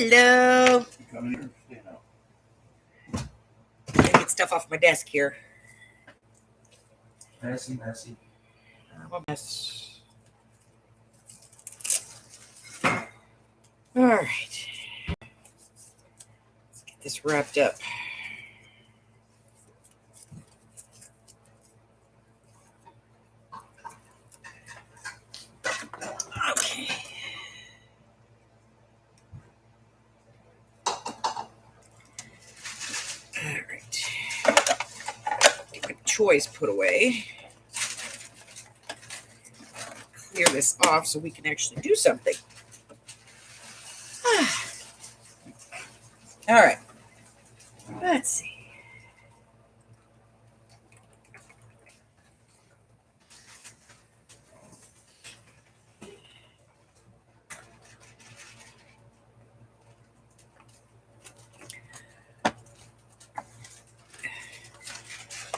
Hello. Get stuff off my desk here. Messy. I'm a mess. All right. Let's get this wrapped up. Okay. All right. Get my toys put away. Clear this off so we can actually do something. All right. Let's see.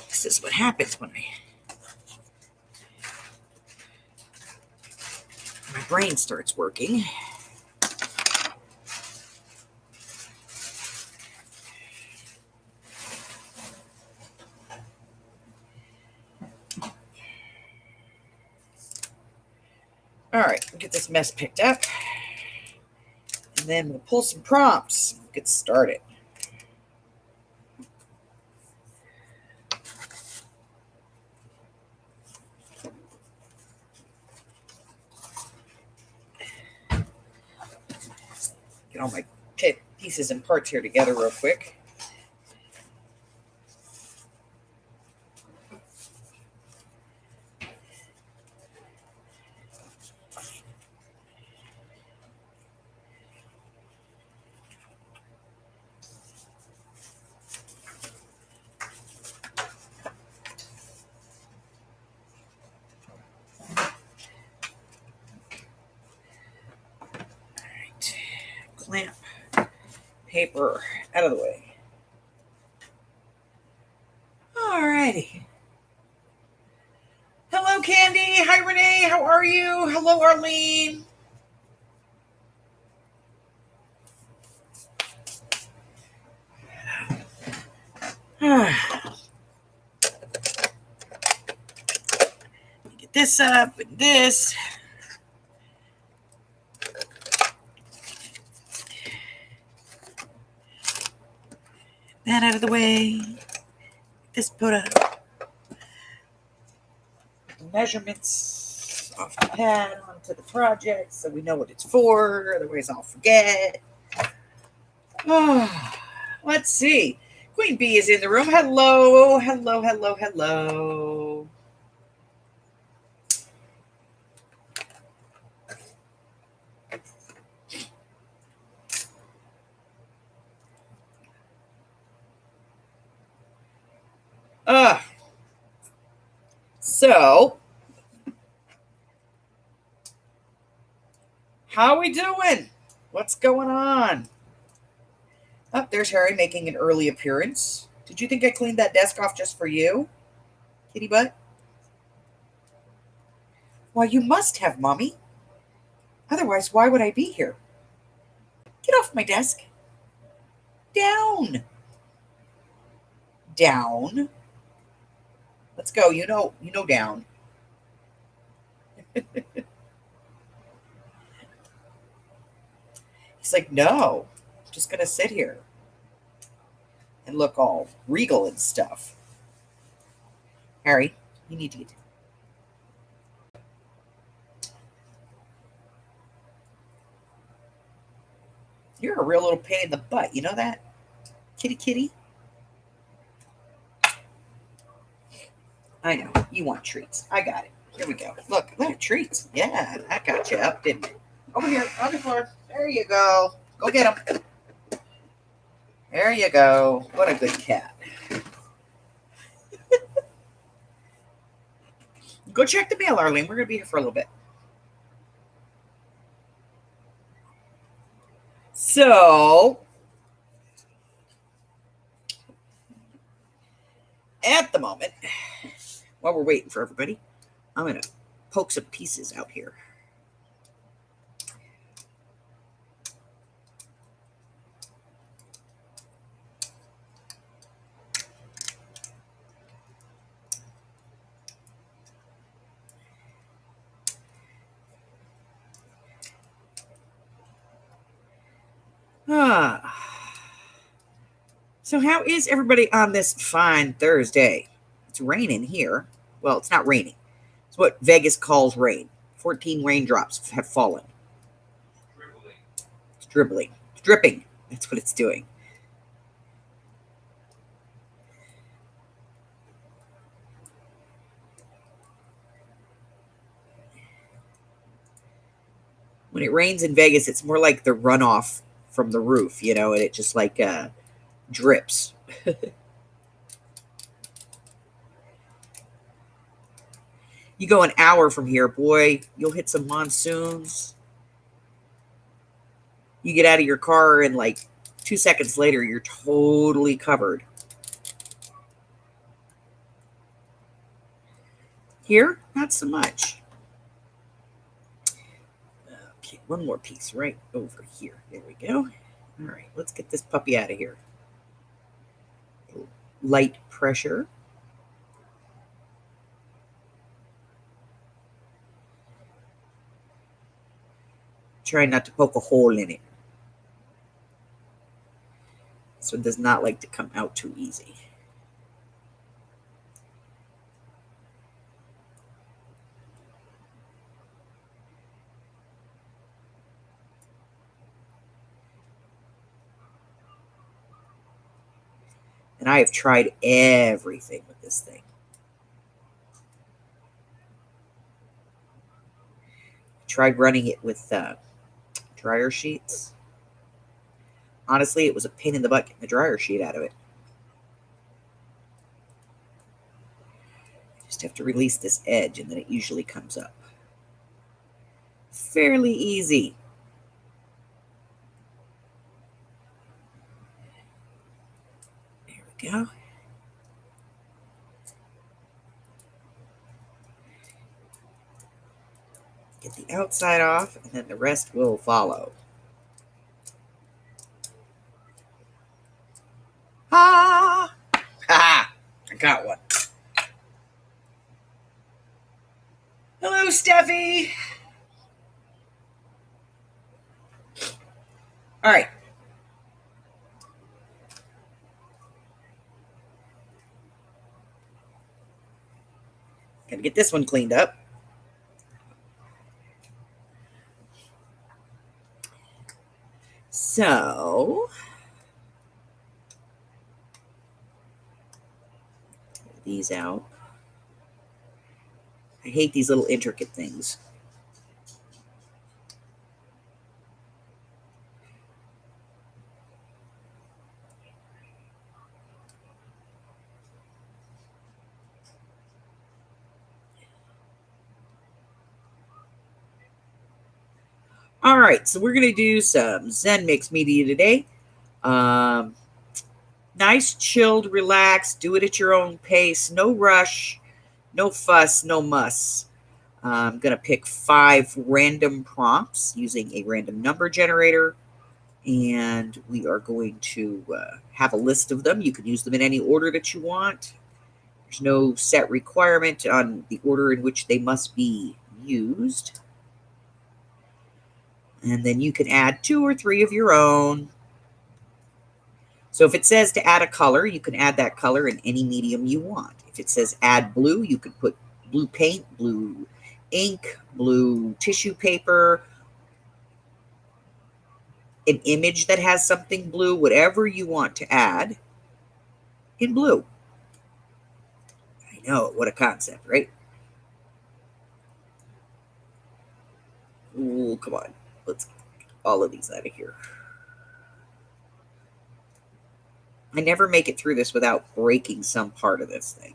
This is what happens when my brain starts working. All right, we'll get this mess picked up. And then we'll pull some prompts. Get started. Get all my pieces and parts here together real quick. Clamp paper out of the way. Alrighty. Hello, Candy. Hi, Renee. How are you? Hello, Arlene. Get this up and this. That out of the way. This put up. Measurements off the pad onto the project so we know what it's for. Otherwise, I'll forget. Oh, let's see. Queen Bee is in the room. Hello. So, how we doing? What's going on? Oh, there's Harry making an early appearance. Did you think I cleaned that desk off just for you, kitty butt? Why, you must have, Mommy. Otherwise, why would I be here? Get off my desk. Down. Down. Let's go. You know down. He's like, no, I'm just going to sit here and look all regal and stuff. Harry, you need to eat. You're a real little pain in the butt. You know that? Kitty. I know. You want treats. I got it. Here we go. Look at treats. Yeah, that got you up, didn't it? Over here, on the floor. There you go. Go get him. There you go. What a good cat. Go check the mail, Arlene. We're going to be here for a little bit. So, at the moment, while we're waiting for everybody, I'm going to poke some pieces out here. So how is everybody on this fine Thursday? It's raining here. Well, it's not raining. It's what Vegas calls rain. 14 raindrops have fallen. It's dribbling. It's dripping. That's what it's doing. When it rains in Vegas, it's more like the runoff from the roof, and it just like drips. You go an hour from here, boy, you'll hit some monsoons. You get out of your car and like 2 seconds later, you're totally covered. Here, not so much. Okay, one more piece right over here. There we go. All right, let's get this puppy out of here. Light pressure. Try not to poke a hole in it. This one does not like to come out too easy. And I have tried everything with this thing. I tried running it with dryer sheets. Honestly, it was a pain in the butt getting the dryer sheet out of it. Just have to release this edge and then it usually comes up. Fairly easy. There we go. Get the outside off and then the rest will follow. Ah! Ha! I got one. Hello, Steffi. All right. Gotta get this one cleaned up. So, these out. I hate these little intricate things. All right, so we're going to do some Zen Mixed media today. Nice, chilled, relaxed, do it at your own pace. No rush, no fuss, no muss. I'm going to pick 5 random prompts using a random number generator. And we are going to have a list of them. You can use them in any order that you want. There's no set requirement on the order in which they must be used. And then you can add 2 or 3 of your own. So if it says to add a color, you can add that color in any medium you want. If it says add blue, you could put blue paint, blue ink, blue tissue paper, an image that has something blue, whatever you want to add in blue. I know, what a concept, right? Ooh, come on. Let's get all of these out of here. I never make it through this without breaking some part of this thing.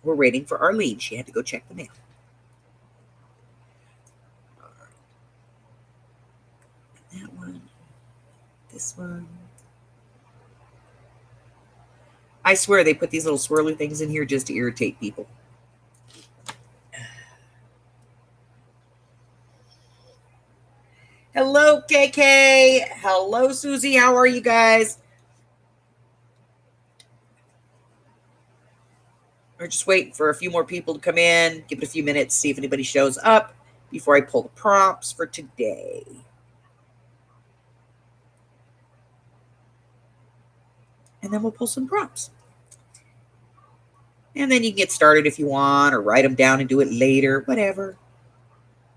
We're waiting for Arlene. She had to go check the mail. That one. This one. I swear they put these little swirly things in here just to irritate people. Hello, KK. Hello, Susie. How are you guys? We're just waiting for a few more people to come in, give it a few minutes, see if anybody shows up before I pull the prompts for today. And then we'll pull some prompts. And then you can get started if you want, or write them down and do it later, whatever.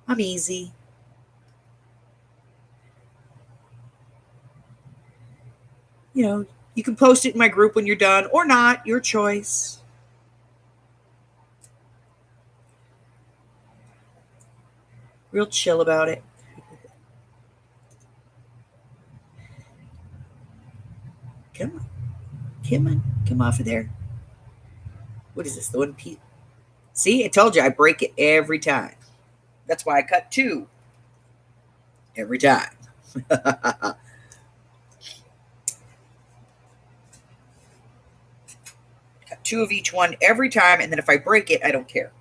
I'm easy. You know, you can post it in my group when you're done or not, your choice. Real chill about it. Come on. Come on. Come off of there. What is this? The one piece? See, I told you I break it every time. That's why I cut 2 every time. Cut 2 of each one every time, and then if I break it, I don't care.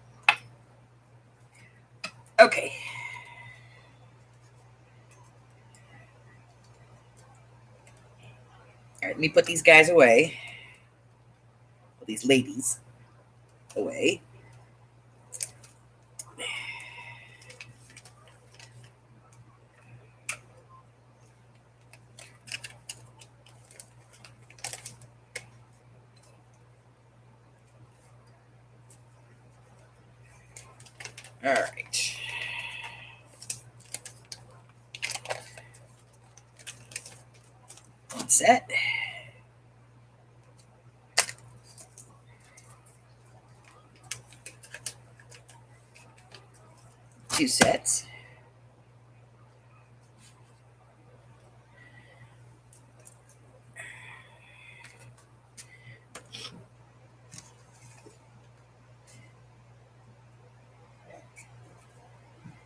Okay. All right, let me put these guys away. Put these ladies away. All right. One set. Two sets.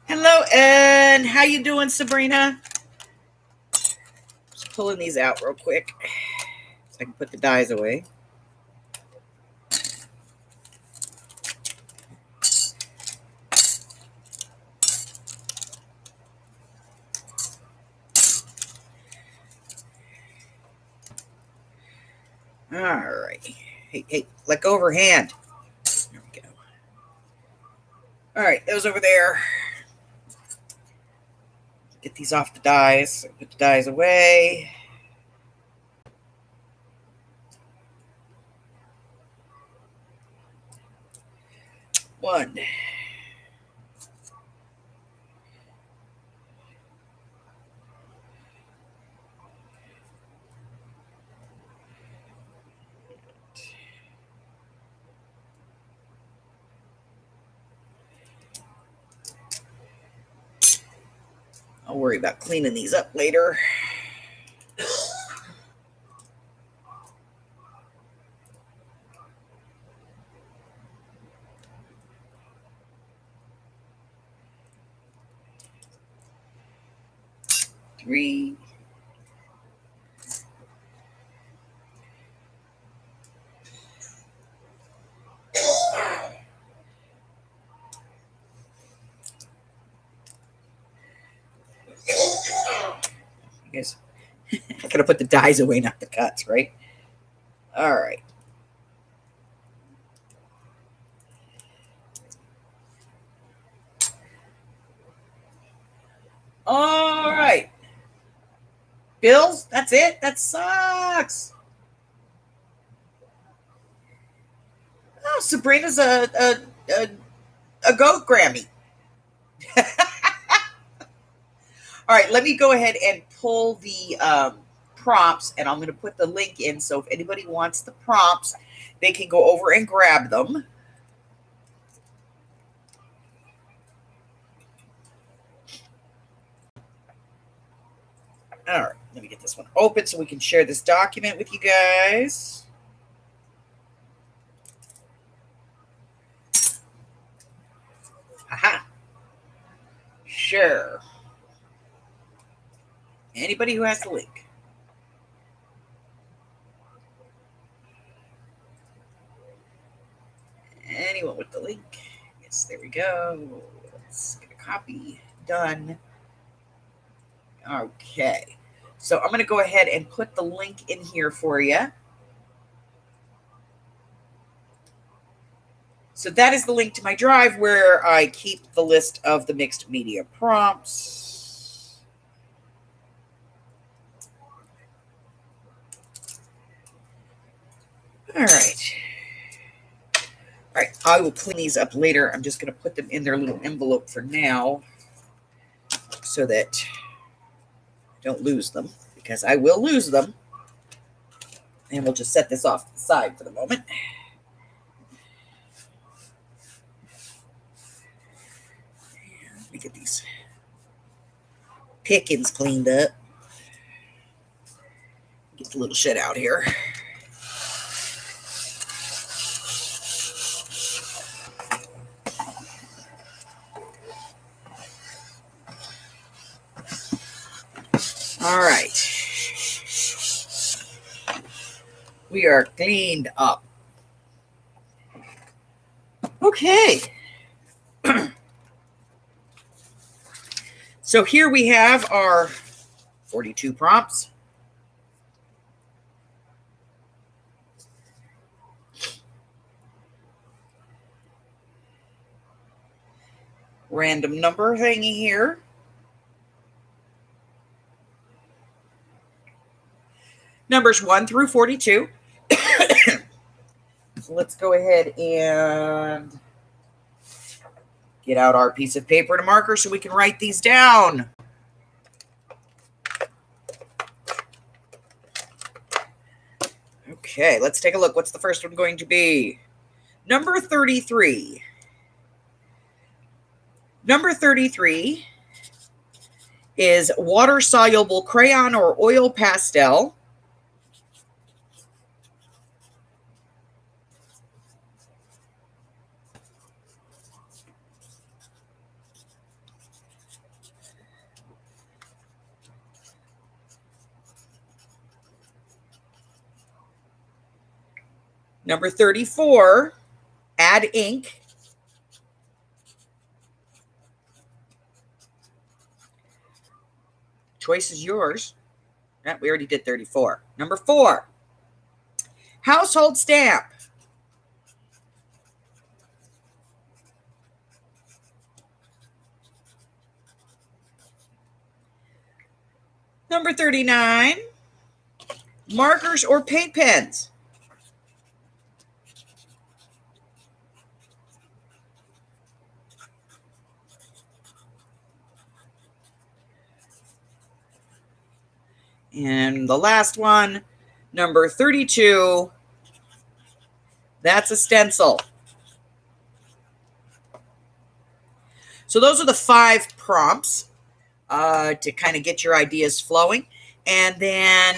Hello, Ed. How you doing, Sabrina? Just pulling these out real quick so I can put the dies away. All right. Hey, let go of her hand. There we go. All right, those over there. Get these off the dies. Put the dies away. One. I'll worry about cleaning these up later. Three. I guess I gotta put the dies away, not the cuts, right? All right. All right. Bills, that's it? That sucks. Oh, Sabrina's a goat Grammy. All right, let me go ahead and pull the prompts, and I'm going to put the link in. So if anybody wants the prompts, they can go over and grab them. All right, let me get this one open so we can share this document with you guys. Aha. Sure. Anybody who has the link. Anyone with the link. Yes, there we go. Let's get a copy. Done. Okay. So I'm going to go ahead and put the link in here for you. So that is the link to my drive where I keep the list of the mixed media prompts. All right. All right, I will clean these up later. I'm just going to put them in their little envelope for now so that I don't lose them, because I will lose them. And we'll just set this off to the side for the moment. Let me get these pickings cleaned up. Get the little shit out here. All right. We are cleaned up. Okay. So here we have our 42 prompts. Random number thingy here. Numbers 1 through 42. So let's go ahead and get out our piece of paper and a marker so we can write these down. Okay, let's take a look. What's the first one going to be? Number 33. Number 33 is water-soluble crayon or oil pastel. Number 34, add ink. Choice is yours. We already did 34. Number 4, household stamp. Number 39, markers or paint pens. And the last one, number 32, that's a stencil. So those are the 5 prompts to kind of get your ideas flowing. And then,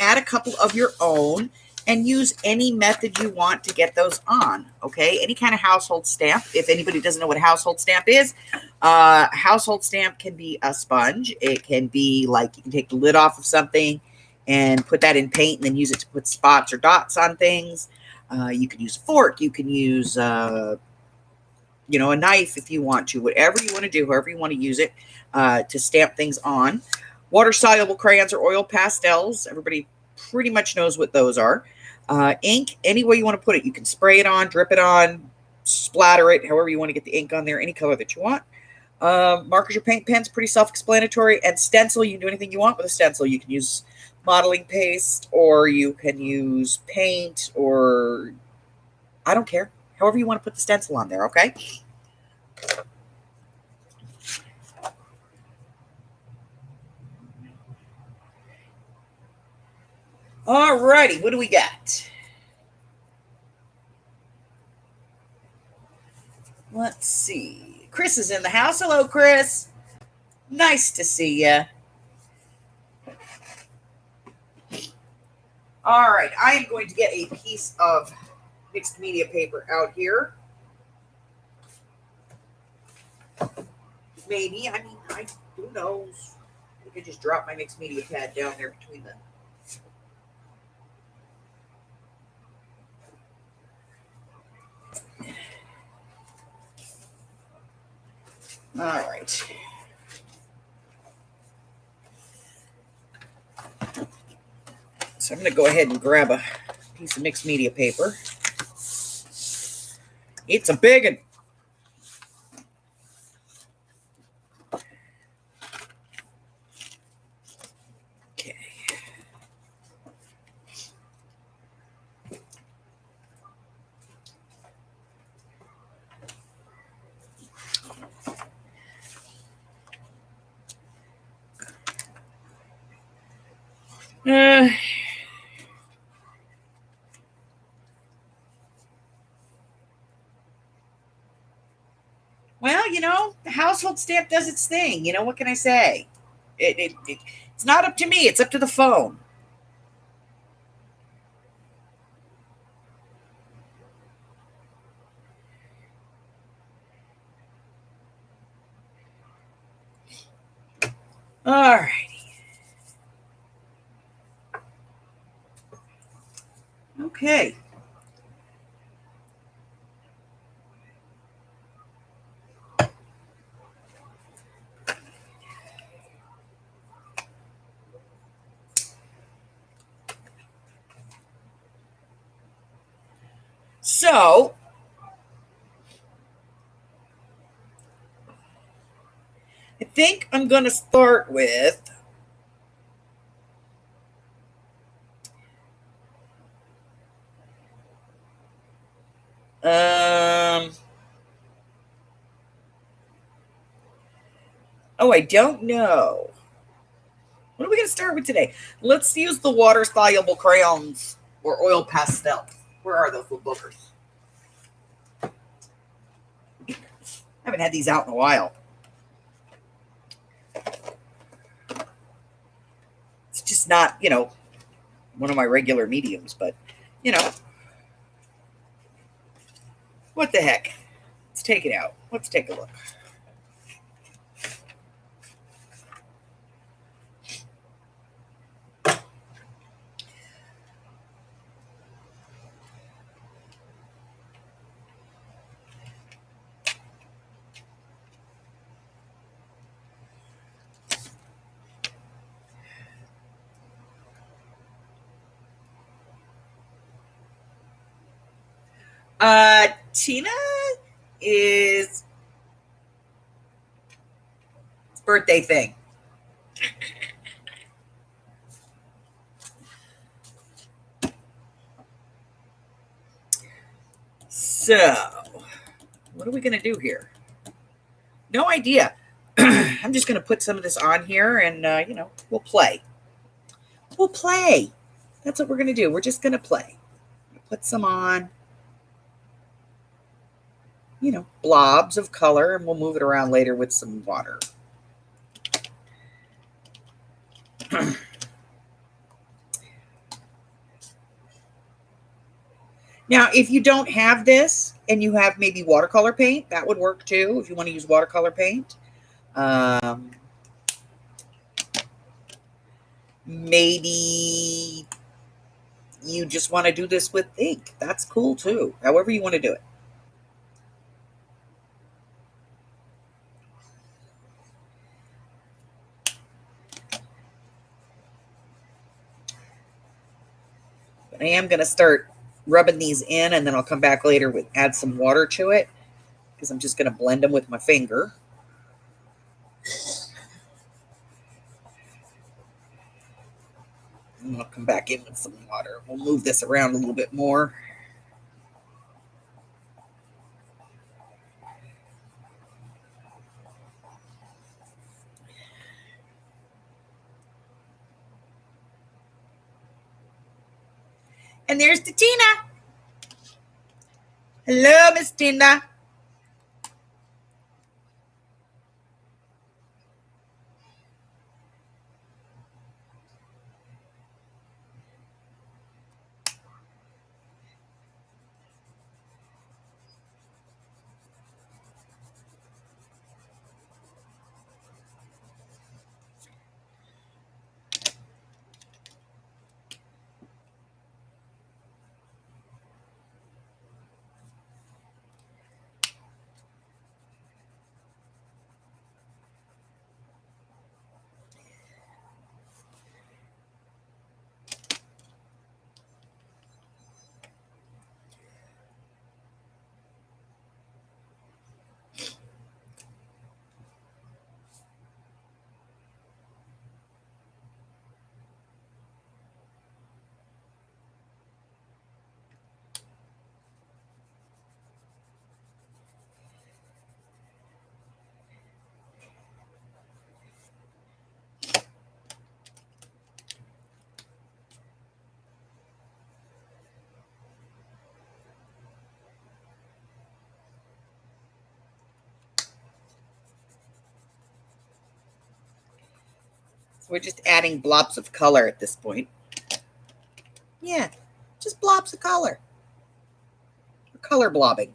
add a couple of your own and use any method you want to get those on, okay? Any kind of household stamp. If anybody doesn't know what a household stamp is, household stamp can be a sponge. It can be like you can take the lid off of something and put that in paint and then use it to put spots or dots on things. You can use a fork. You can use, a knife if you want to. Whatever you want to do, however you want to use it to stamp things on. Water-soluble crayons or oil pastels. Everybody pretty much knows what those are. Ink, any way you want to put it. You can spray it on, drip it on, splatter it, however you want to get the ink on there, any color that you want. Markers or paint pens, pretty self-explanatory. And stencil, you can do anything you want with a stencil. You can use modeling paste, or you can use paint, or I don't care. However you want to put the stencil on there, okay? All righty, what do we got? Let's see. Chris is in the house. Hello, Chris. Nice to see you. All right, I am going to get a piece of mixed media paper out here. Maybe, who knows? I could just drop my mixed media pad down there between them. All right. So I'm going to go ahead and grab a piece of mixed media paper. It's a big one. Okay. Well, the household stamp does its thing. What can I say? It's not up to me. It's up to the phone. All righty. Okay. So, I think I'm going to start with oh, I don't know. What are we going to start with today? Let's use the water soluble crayons or oil pastel. Where are those little bookers? I haven't had these out in a while. It's just not, one of my regular mediums, but, what the heck? Let's take it out. Let's take a look. Tina is birthday thing. So, what are we going to do here? No idea. I'm just going to put some of this on here and, we'll play. We'll play. That's what we're going to do. We're just going to play. Put some on, blobs of color, and we'll move it around later with some water. Now, if you don't have this and you have maybe watercolor paint, that would work too if you want to use watercolor paint. Maybe you just want to do this with ink. That's cool too. However you want to do it. But I am going to start rubbing these in, and then I'll come back later with add some water to it because I'm just going to blend them with my finger. And I'll come back in with some water. We'll move this around a little bit more. And there's the Tina. Hello, Miss Tina. So we're just adding blobs of color at this point. Yeah, just blobs of color. Color blobbing.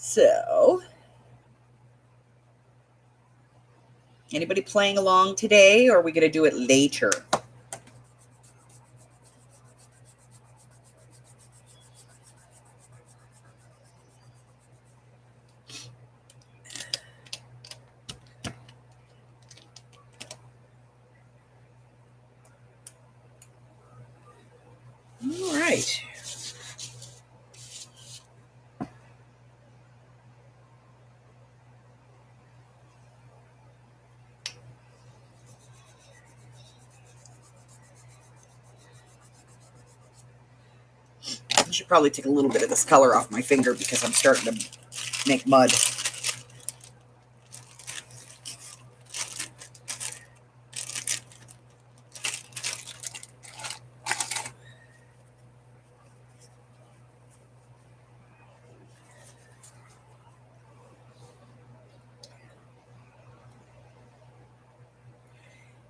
So, anybody playing along today, or are we going to do it later? All right. I should probably take a little bit of this color off my finger because I'm starting to make mud.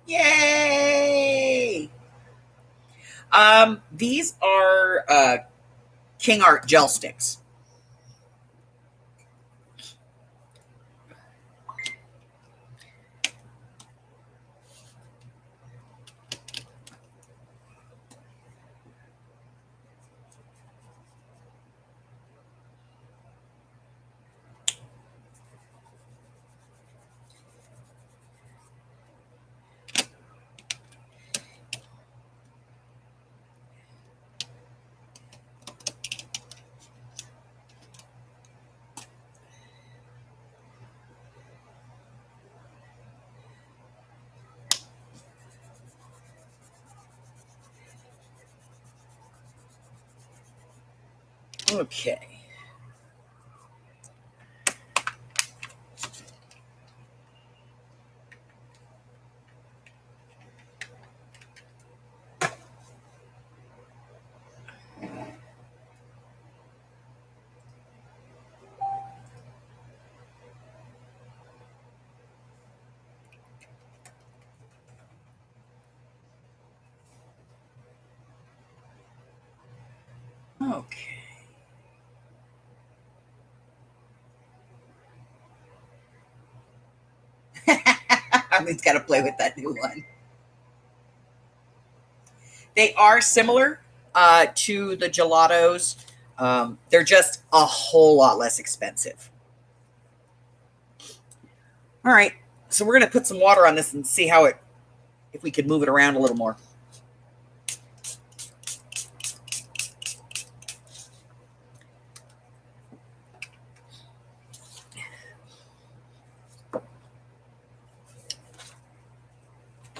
Yay! These are King Art gel sticks. Okay. Okay. Armin's got to play with that new one. They are similar to the gelatos. They're just a whole lot less expensive. All right. So we're going to put some water on this and see how if we could move it around a little more.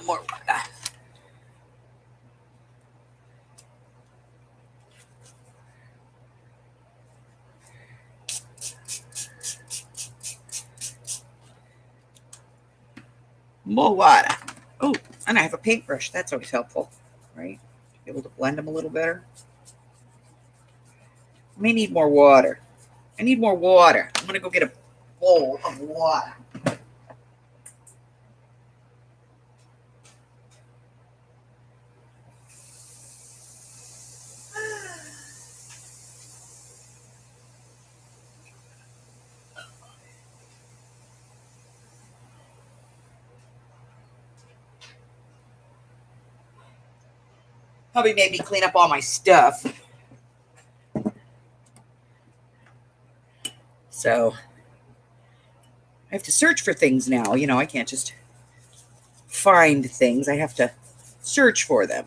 More water. More water. Oh, and I have a paintbrush. That's always helpful, right? Be able to blend them a little better. I may need more water. I need more water. I'm going to go get a bowl of water. Probably made me clean up all my stuff. So I have to search for things now. You know, I can't just find things. I have to search for them.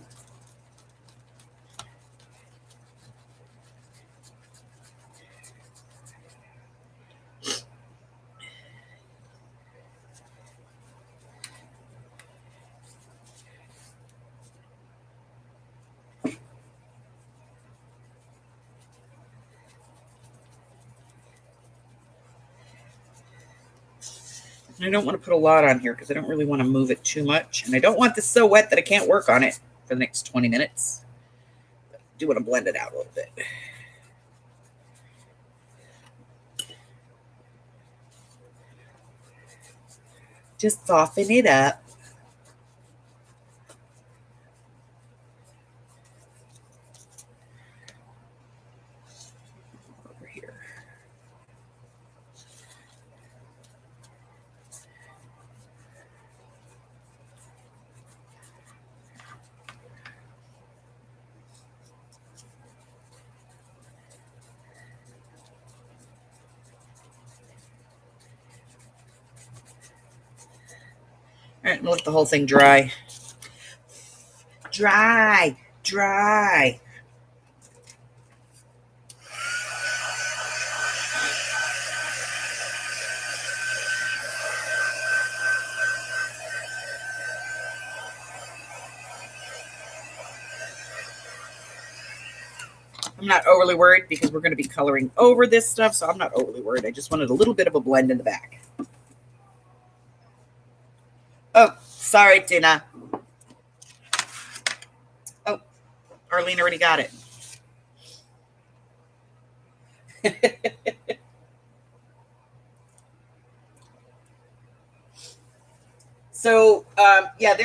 And I don't want to put a lot on here because I don't really want to move it too much. And I don't want this so wet that I can't work on it for the next 20 minutes. I do want to blend it out a little bit. Just soften it up. Over here. All right, I'm gonna let the whole thing dry. Dry, dry. I'm not overly worried because we're going to be coloring over this stuff, so I'm not overly worried. I just wanted a little bit of a blend in the back. Oh, sorry, Tina. Oh, Arlene already got it. So, yeah,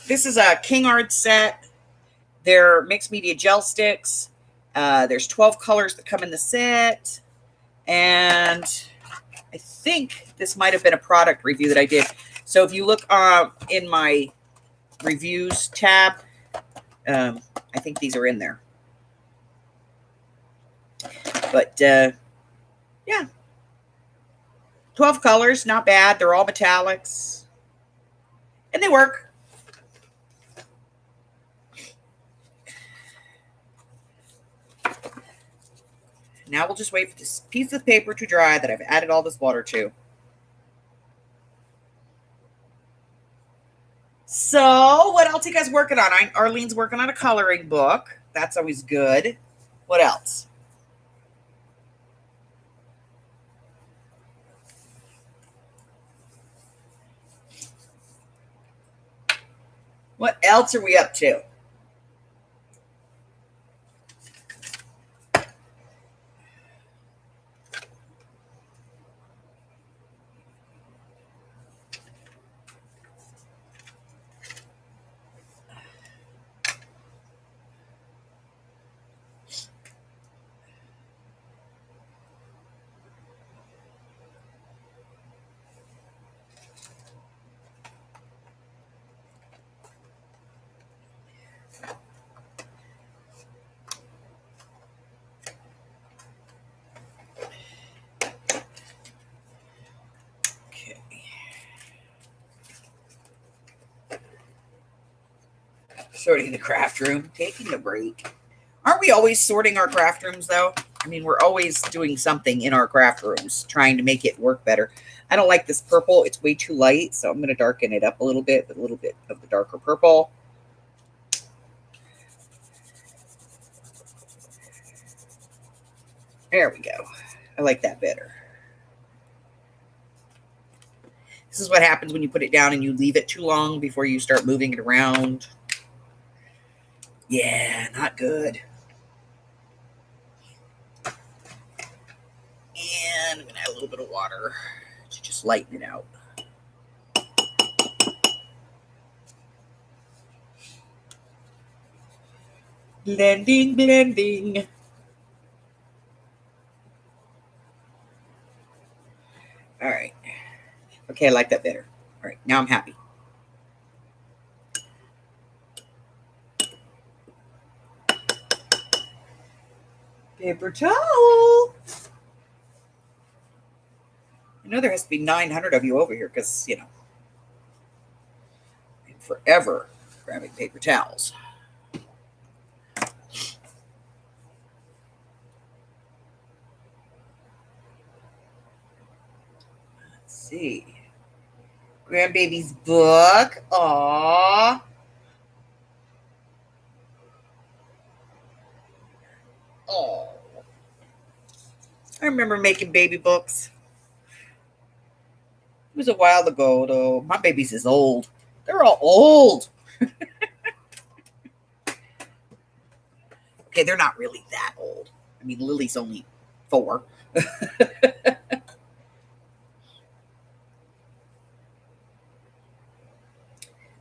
this is a King Art set. They're mixed media gel sticks. There's 12 colors that come in the set. And I think this might have been a product review that I did. So if you look in my reviews tab, I think these are in there. But yeah, 12 colors, not bad. They're all metallics. And they work. Now we'll just wait for this piece of paper to dry that I've added all this water to. So what else are you guys working on? Arlene's working on a coloring book. That's always good. What else? What else are we up to? Sorting the craft room, taking a break. Aren't we always sorting our craft rooms, though? I mean, we're always doing something in our craft rooms, trying to make it work better. I don't like this purple. It's way too light, so I'm going to darken it up a little bit with a little bit of the darker purple. There we go. I like that better. This is what happens when you put it down and you leave it too long before you start moving it around. Yeah, not good. And I'm going to add a little bit of water to just lighten it out. Blending, blending. All right. Okay, I like that better. All right, now I'm happy. Paper towel. I know there has to be 900 of you over here because, I'm forever grabbing paper towels. Let's see. Grandbaby's book. Aww. Oh. I remember making baby books. It was a while ago, though. My babies is old. They're all old. Okay, they're not really that old. I mean, Lily's only 4.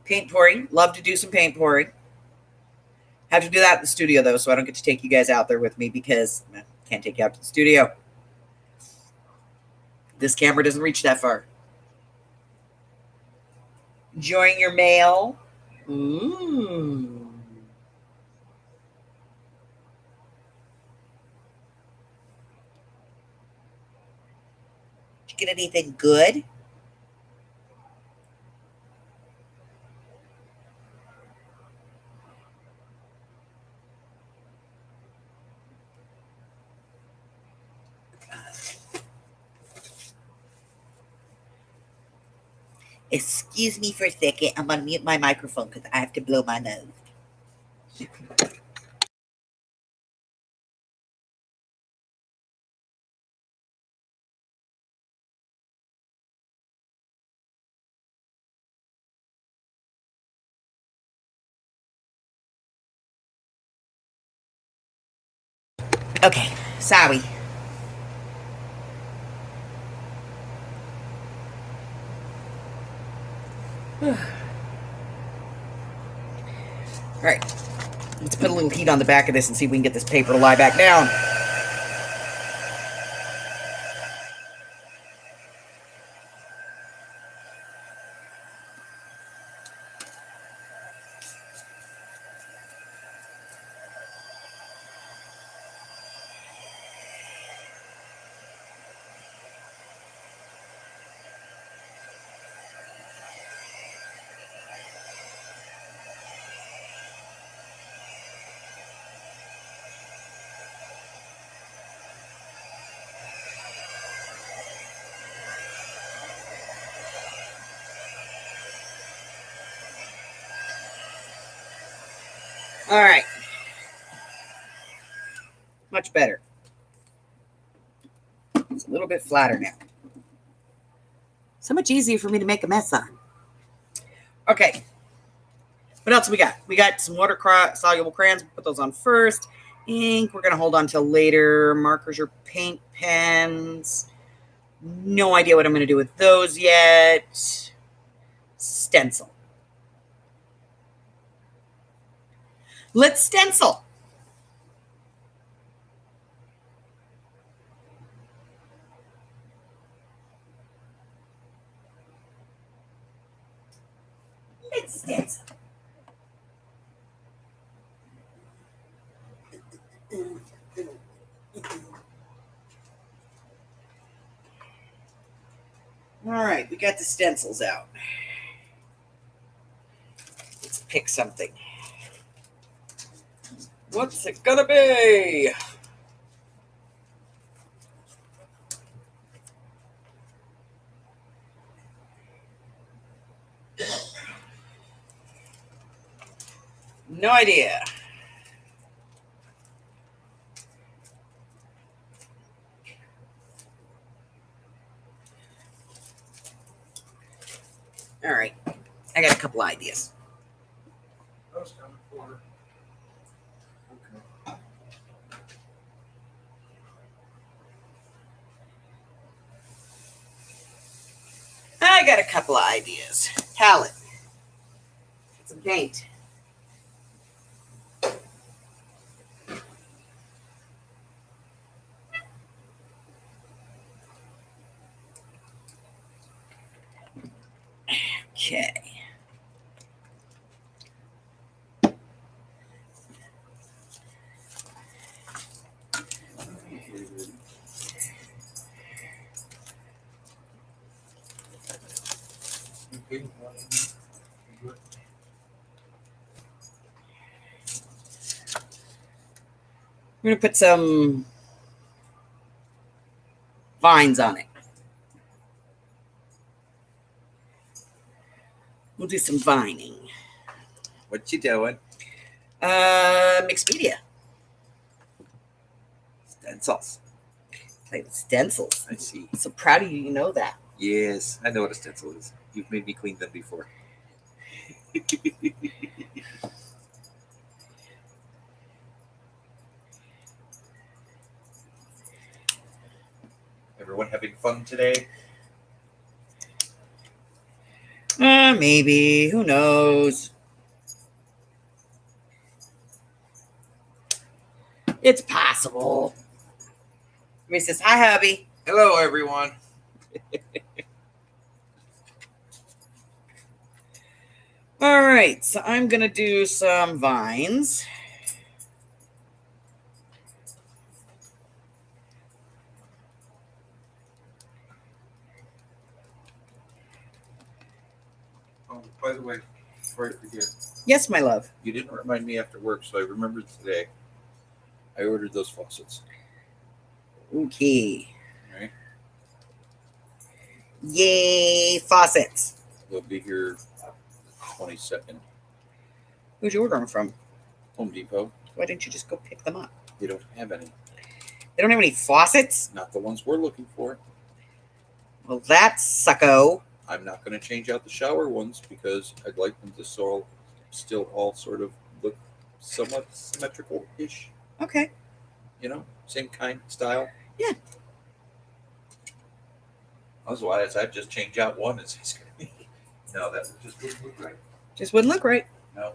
Paint pouring. Love to do some paint pouring. Have to do that in the studio, though, so I don't get to take you guys out there with me because I can't take you out to the studio. This camera doesn't reach that far. Enjoying your mail? Ooh. Did you get anything good? Excuse me for a second. I'm going to mute my microphone because I have to blow my nose. Okay, sorry. All right, let's put a little heat on the back of this and see if we can get this paper to lie back down. All right. Much better. It's a little bit flatter now. So much easier for me to make a mess on. Okay. What else we got? We got some water soluble crayons. Put those on first. Ink, we're going to hold on till later. Markers or paint pens. No idea what I'm going to do with those yet. Stencil. Let's stencil. Let's stencil. All right, we got the stencils out. Let's pick something. What's it gonna be? No idea. All right, I got a couple ideas. I got a couple of ideas. Palette. Some paint. Okay. We're going to put some vines on it. We'll do some vining. What you doing? Mixed media. Stencils. Play with stencils. I see. I'm so proud of you. You know that. Yes, I know what a stencil is. You've made me clean them before. Everyone having fun today? Maybe. Who knows? It's possible. He says, hi, hubby. Hello, everyone. All right, so I'm going to do some vines. Oh, by the way, before I forget, Yes, my love. you didn't remind me after work, so I remembered today. I ordered those faucets. Okay. All right. Yay, faucets. They'll be here 22nd. Who'd you order them from? Home Depot. Why didn't you just go pick them up? They don't have any. They don't have any faucets? Not the ones we're looking for. Well, that's sucko. I'm not going to change out the shower ones because I'd like them to still all sort of look somewhat symmetrical-ish. Okay. You know, same kind, style. Yeah. Otherwise, I'd just change out one and say, no, that just wouldn't look right. Just wouldn't look right. No.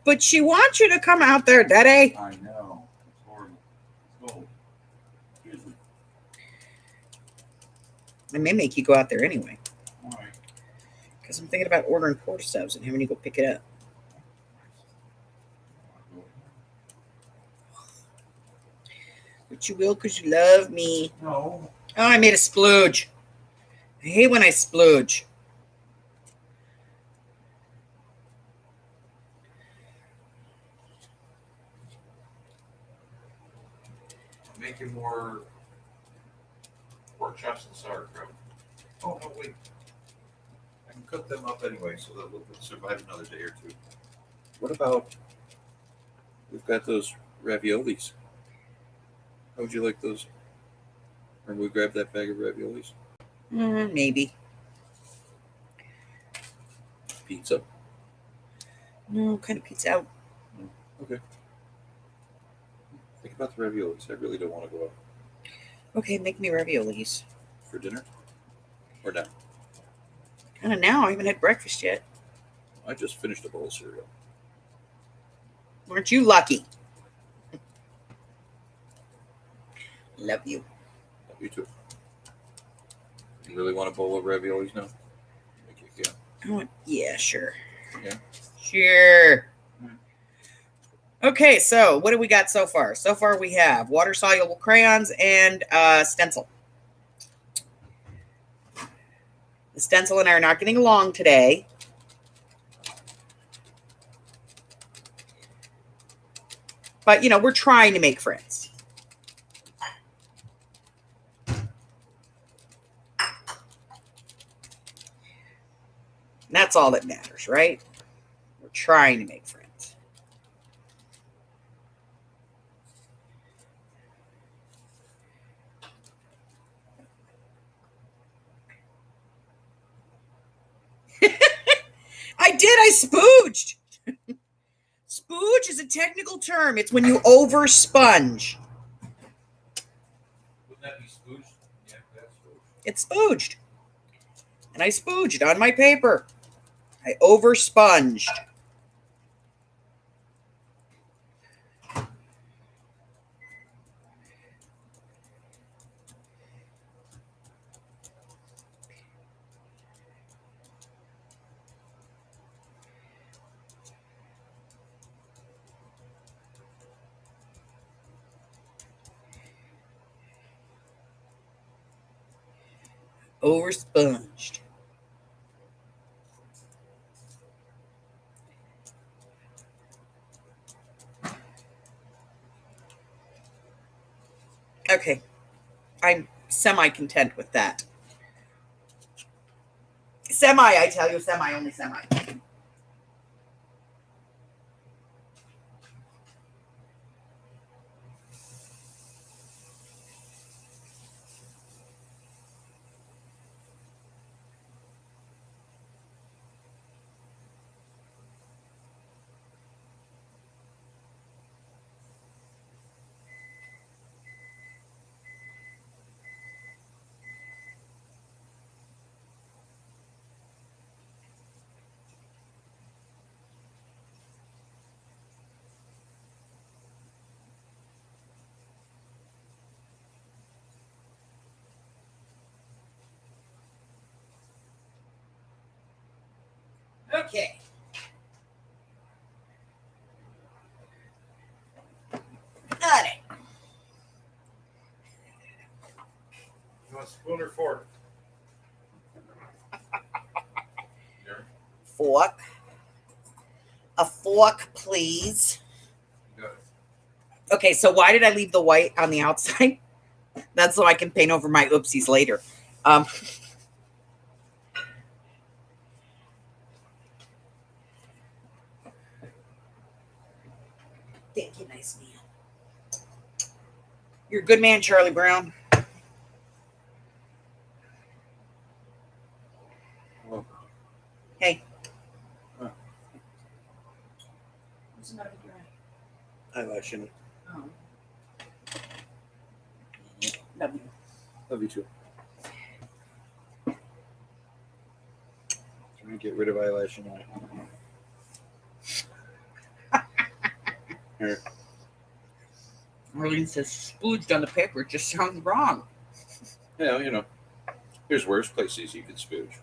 But she wants you to come out there, Daddy. I know. It's horrible. It's cold. I may make you go out there anyway. Why? Because I'm thinking about ordering porta-subs and having you go pick it up. But you will because you love me. No. Oh, I made a splooge. I hate when I splooge. Making more pork chops and sauerkraut. Oh, no, wait. I can cook them up anyway so that we'll survive another day or two. What about, we've got those raviolis. How would you like those? Or we grab that bag of raviolis? Maybe. Pizza? No, kind of pizza out. Okay. Think about the raviolis. I really don't want to go out. Okay, make me raviolis. For dinner? Or now? Kind of now. I haven't had breakfast yet. I just finished a bowl of cereal. Weren't you lucky? Love you. Love you too. You really want a bowl of raviolis now? Yeah. Yeah, sure. Yeah. Sure. Okay, so what do we got so far? So far we have water-soluble crayons and stencil. The stencil and I are not getting along today. But, you know, we're trying to make friends. That's all that matters, right? We're trying to make friends. I did. I spooged. Spooge is a technical term. It's when you over sponge. Wouldn't that be spooged? Yeah, that's spooged. It's spooged. And I spooged on my paper. I over sponged. Over sponged. Okay. I'm semi-content with that. Semi, I tell you, semi, only semi. Okay. Got it. You want a spoon or fork? There. Fork. A fork, please. You got it. Okay, so why did I leave the white on the outside? That's so I can paint over my oopsies later. Thank you, nice man. You're a good man, Charlie Brown. Oh. Hey. Huh. What's the matter with your eye? Eyelash in it. Oh. Love you. Love you too. Trying to get rid of eyelash in it. Here. Marlene says spooged on the paper. It just sounds wrong. Yeah, you know. There's worse places you can spooge.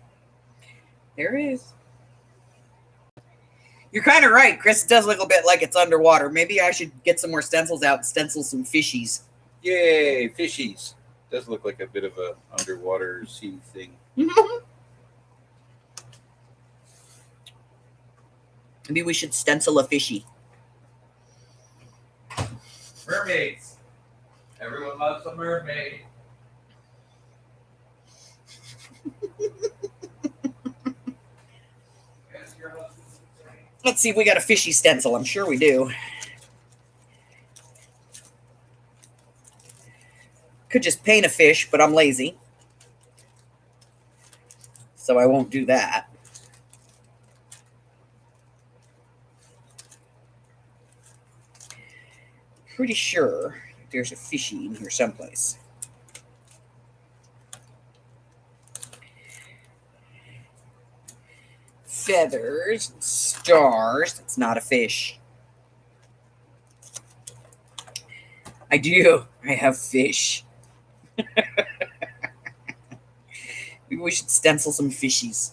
There is. You're kind of right. Chris does look a bit like it's underwater. Maybe I should get some more stencils out and stencil some fishies. Yay, fishies. Does look like a bit of a underwater sea thing. Maybe we should stencil a fishy. Mermaids. Everyone loves a mermaid. Let's see if we got a fishy stencil. I'm sure we do. Could just paint a fish, but I'm lazy. So I won't do that. Pretty sure there's a fishy in here someplace. Feathers, stars. It's not a fish. I do. I have fish. Maybe we should stencil some fishies.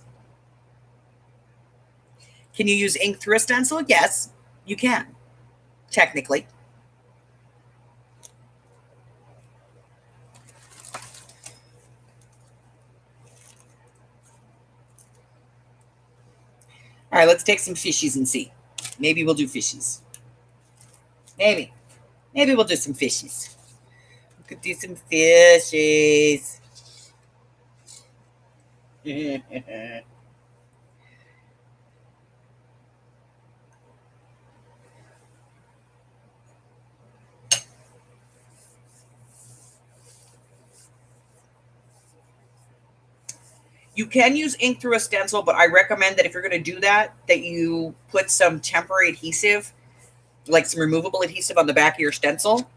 Can you use ink through a stencil? Yes, you can. Technically. All right, let's take some fishies and see. Maybe we'll do fishies. Maybe. Maybe we'll do some fishies. We could do some fishies. You can use ink through a stencil, but I recommend that if you're going to do that, that you put some temporary adhesive, like some removable adhesive on the back of your stencil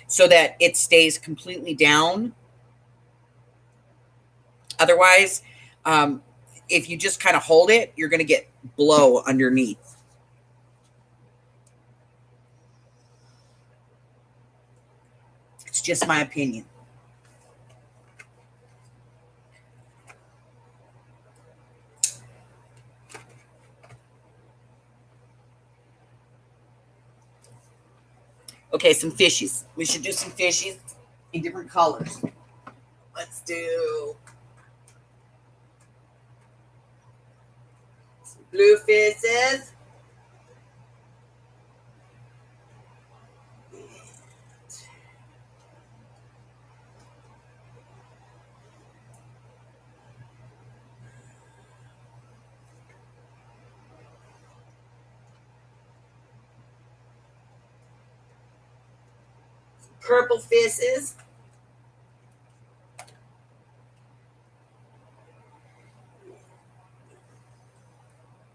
so that it stays completely down. Otherwise, if you just kind of hold it, you're going to get blow underneath. It's just my opinion. Okay, some fishies. We should do some fishies in different colors. Let's do. Some blue fishes. Purple fishes.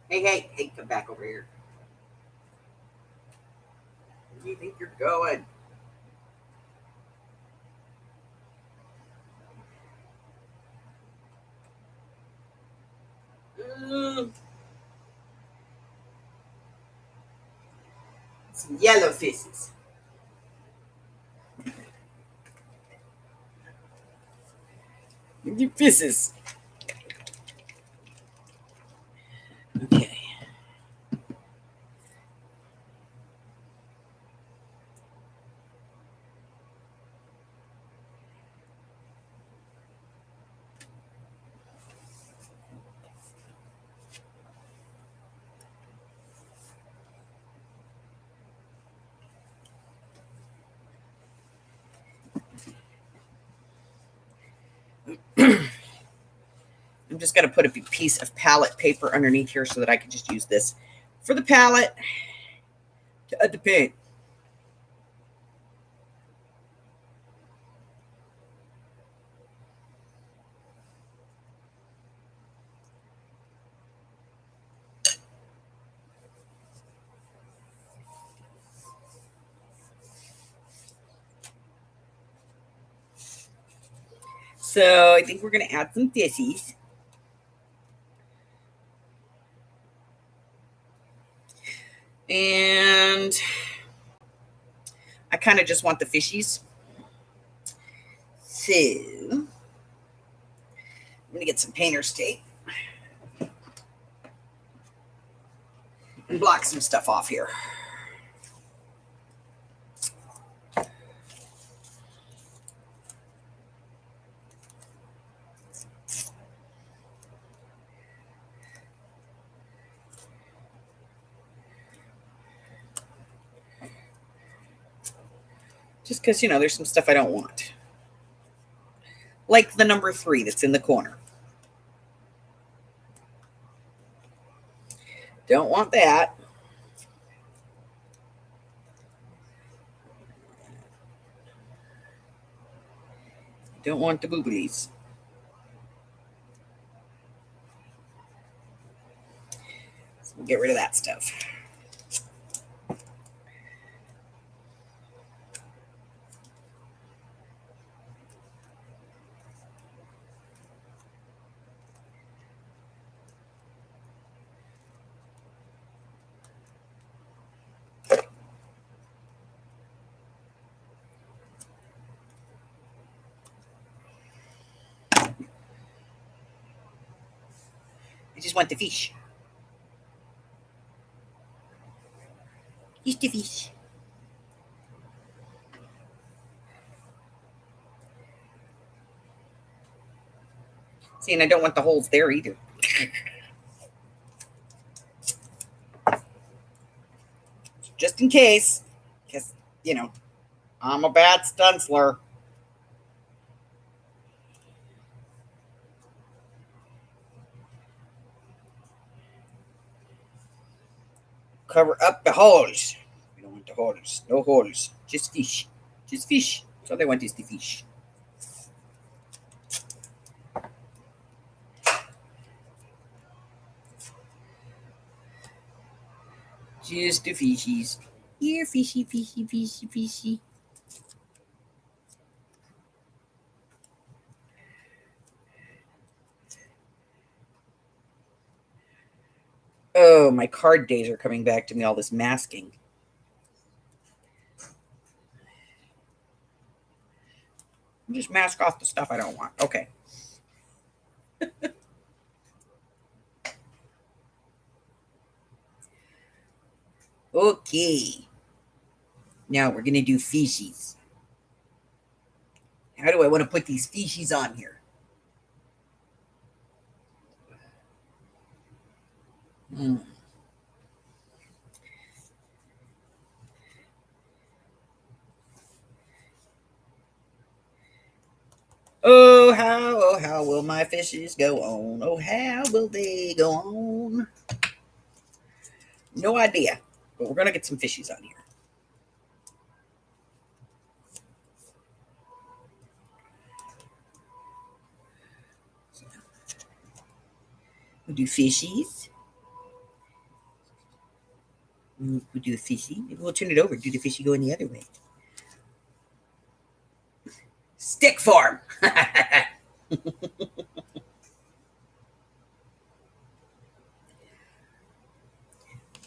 Hey, come back over here. Where do you think you're going? Some yellow fishes. You fishes. Okay. I'm just going to put a piece of palette paper underneath here so that I can just use this for the palette to add the paint. So I think we're going to add some fishies. And I kind of just want the fishies. So I'm going to get some painter's tape and block some stuff off here. Just because, you know, there's some stuff I don't want. Like the number 3 that's in the corner. Don't want that. Don't want the booblies. So we'll get rid of that stuff. I just want the fish. Just the fish. See, and I don't want the holes there either. Just in case, because, you know, I'm a bad stenciler. Cover up the holes. We don't want the holes. No holes. Just fish. Just fish. That's all they want is the fish. Just the fishies. Here, fishy, fishy, fishy, fishy. Oh, my card days are coming back to me, all this masking. Just mask off the stuff I don't want. Okay. Okay. Now we're going to do fishies. How do I want to put these fishies on here? Mm. Oh, how will my fishes go on? Oh, how will they go on? No idea, but we're going to get some fishies on here. We'll do fishies. We'll do a fishy. Maybe we'll turn it over. Do the fishy going the other way. Stick farm.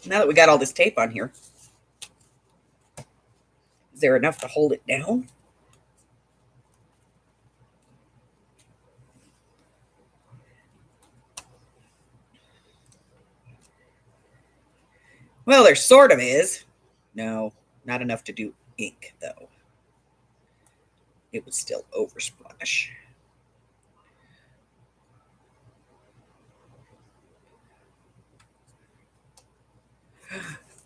Now that we got all this tape on here, is there enough to hold it down? Well, there sort of is. No, not enough to do ink, though. It would still oversplash.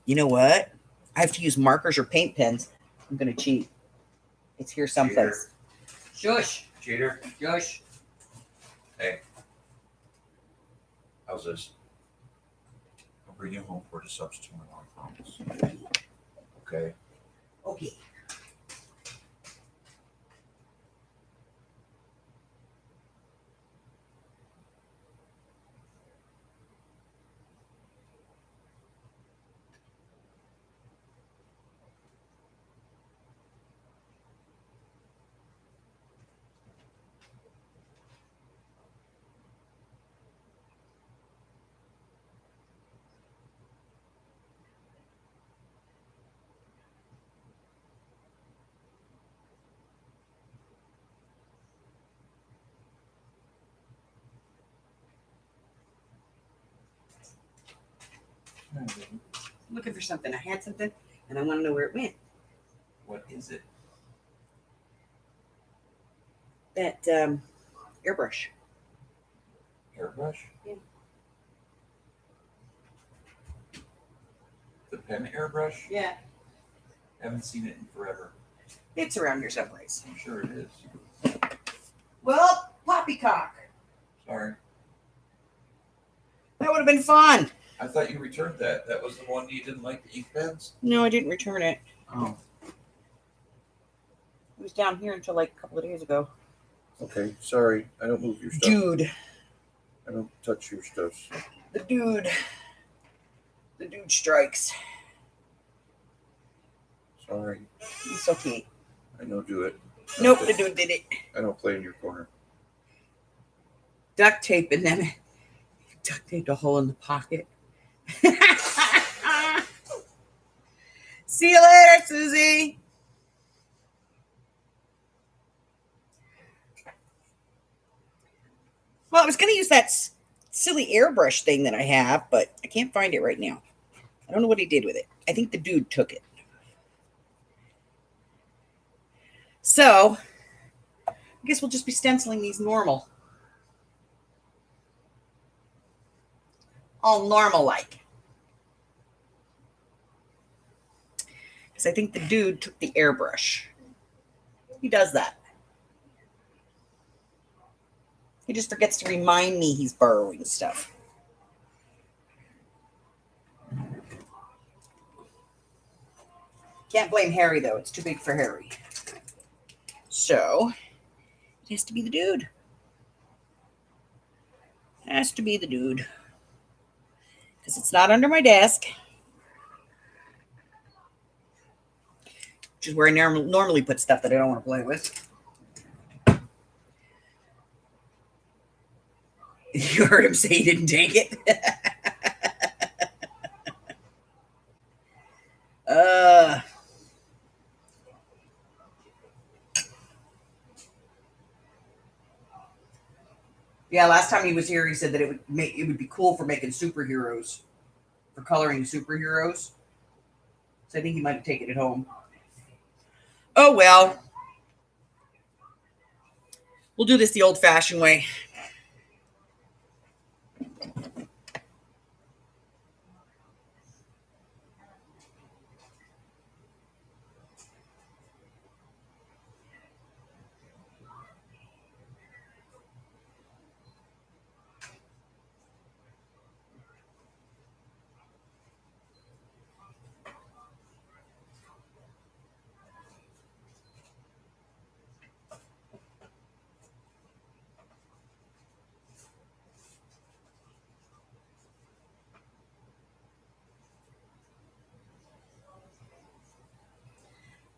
You know what? I have to use markers or paint pens. I'm going to cheat. It's here someplace. Shush. Cheater. Shush. Hey. How's this? I'll bring you home for the substitute, I promise. Okay. Okay. Looking for something. I had something, and I want to know where it went. What is it? That airbrush. Airbrush? Yeah. The pen airbrush? Yeah. Haven't seen it in forever. It's around here someplace. I'm sure it is. Well, poppycock. Sorry. That would have been fun. I thought you returned that. That was the one you didn't like, the ink pens? No, I didn't return it. Oh. It was down here until like a couple of days ago. Okay, sorry. I don't move your stuff. Dude. I don't touch your stuff. The dude strikes. Sorry. It's okay. I know do it. Nope, the dude did it. I don't play in your corner. Duct tape and then duct taped a hole in the pocket. See you later, Susie. Well, I was going to use that silly airbrush thing that I have, but I can't find it right now. I don't know what he did with it. I think the dude took it. So, I guess we'll just be stenciling these normal. All normal-like. Because I think the dude took the airbrush. He does that. He just forgets to remind me he's borrowing stuff. Can't blame Harry, though. It's too big for Harry. So, it has to be the dude. Has to be the dude. Because it's not under my desk. Which is where I normally put stuff that I don't want to play with. You heard him say he didn't take it? Yeah, last time he was here, he said that it would be cool for making superheroes, for coloring superheroes. So I think he might have taken it home. Oh, well. We'll do this the old-fashioned way.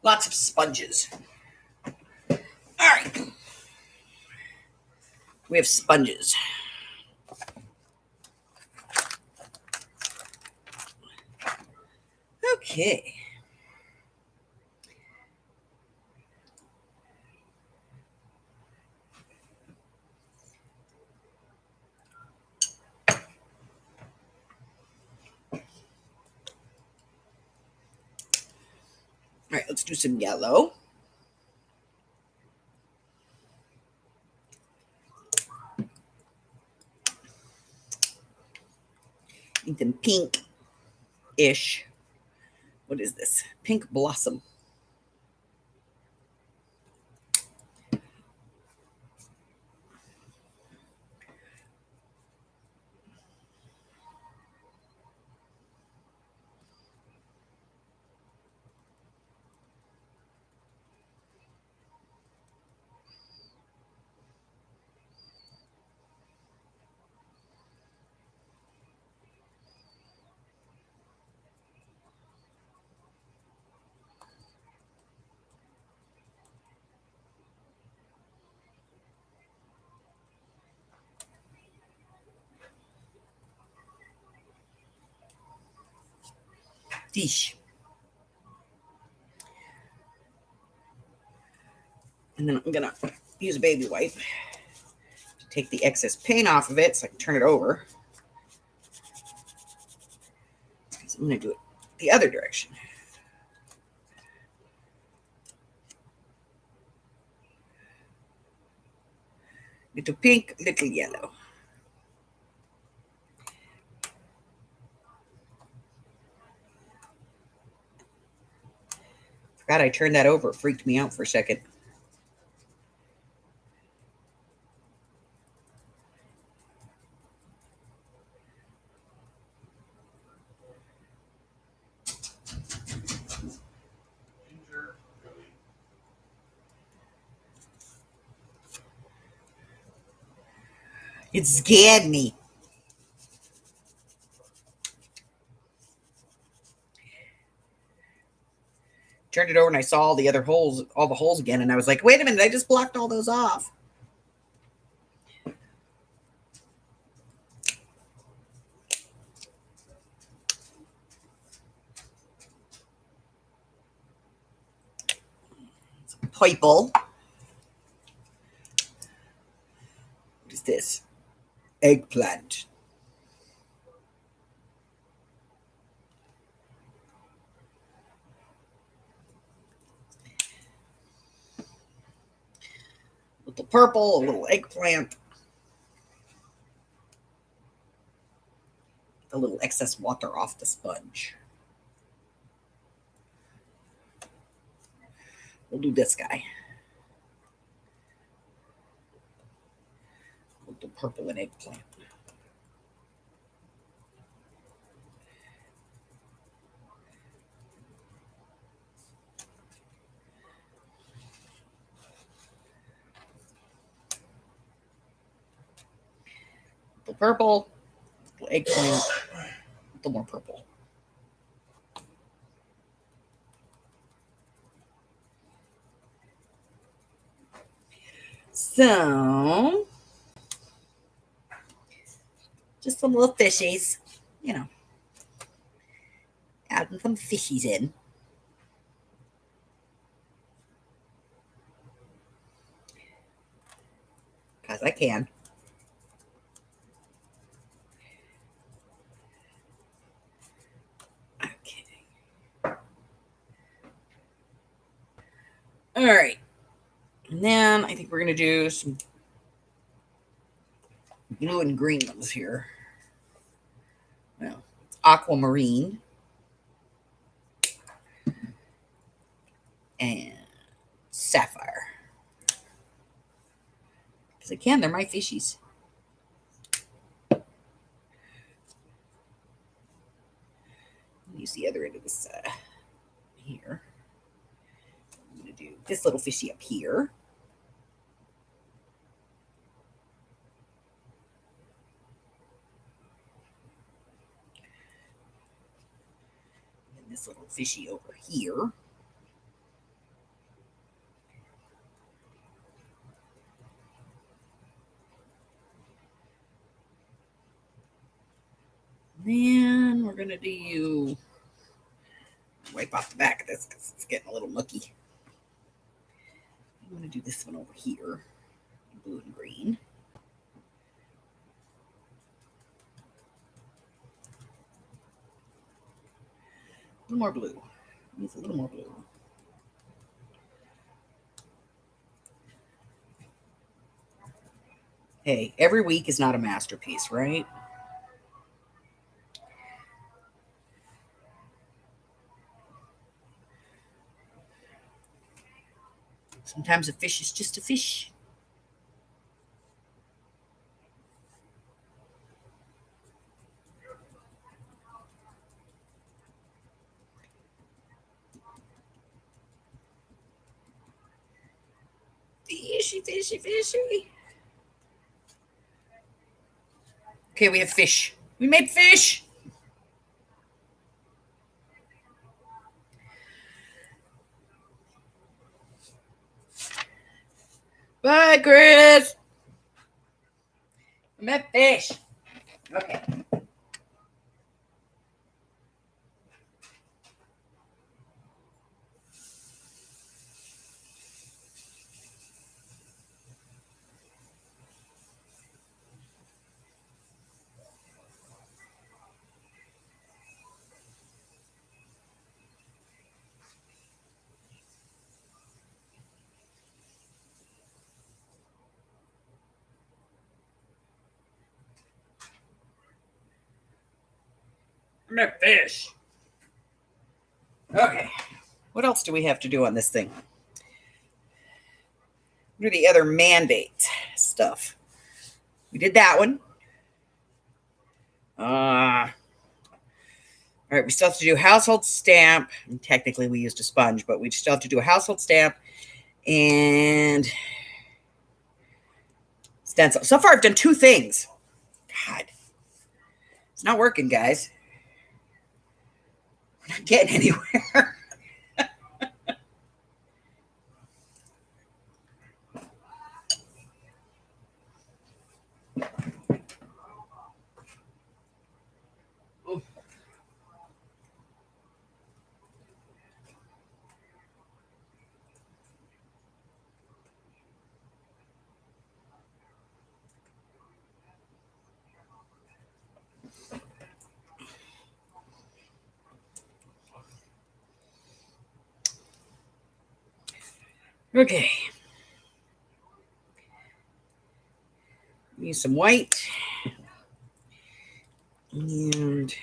Lots of sponges. All right. We have sponges. Okay. All right, let's do some yellow. Need some pink-ish. What is this? Pink blossom. Dish. And then I'm going to use a baby wipe to take the excess paint off of it so I can turn it over. So I'm going to do it the other direction. Little pink, little yellow. Forgot I turned that over. It freaked me out for a second. It scared me. Turned it over and I saw all the other holes, all the holes again, and I was like, wait a minute, I just blocked all those off. Purple. What is this? Eggplant. A little purple, a little eggplant. A little excess water off the sponge. We'll do this guy. A little purple and eggplant. Little purple, little eggplant, a little more purple. So, just some little fishies, you know, adding some fishies in. Because I can. Okay. All right. And then I think we're going to do some blue and green ones here. Well, aquamarine. And sapphire. Because I can, they're my fishies. Use the other end of this here. I'm going to do this little fishy up here. And this little fishy over here. Then we're going to do, wipe off the back of this because it's getting a little mucky. I'm going to do this one over here, blue and green. A little more blue. Needs a little more blue. Hey, every week is not a masterpiece, right? Sometimes a fish is just a fish. Fishy, fishy, fishy. Okay, we have fish. We made fish. Bye, Chris. I met fish. Okay. I met fish. Okay. What else do we have to do on this thing? What are the other mandate stuff? We did that one. All right, we still have to do household stamp. And technically, we used a sponge, but we still have to do a household stamp and stencil. So far, I've done 2 things. God, it's not working, guys. We're not getting anywhere. Okay. Use some white and a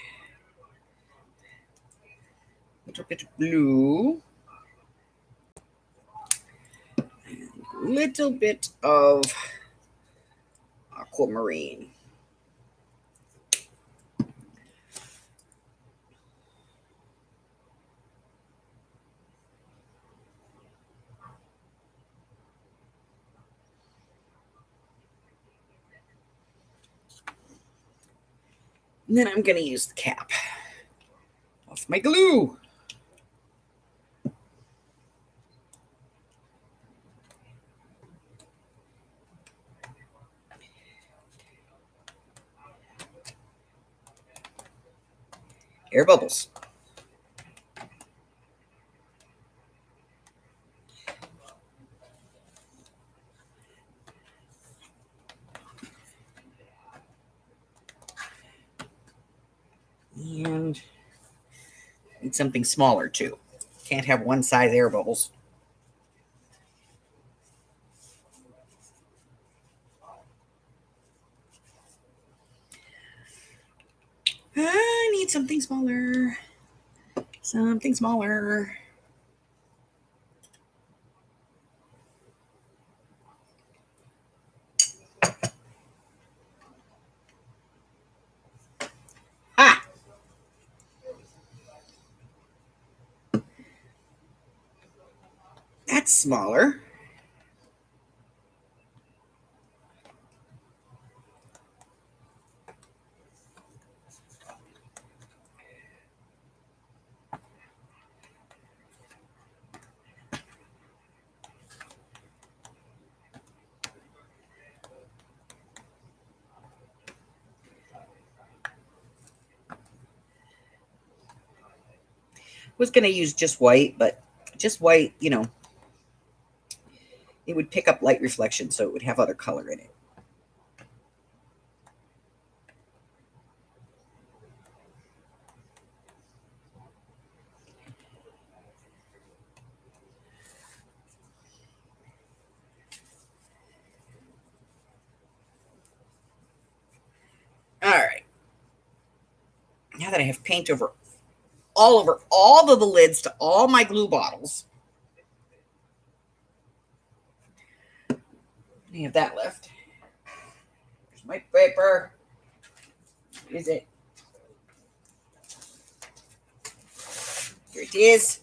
little bit of blue and a little bit of aquamarine. And then I'm going to use the cap off my glue. Air bubbles. And need something smaller too. Can't have one size air bubbles. I need something smaller. Something smaller. Ah! That's smaller. Was going to use just white, but just white, you know, it would pick up light reflection, so it would have other color in it. All right. Now that I have paint over all of the lids to all my glue bottles, I have that left. There's my paper. Is it? Here it is.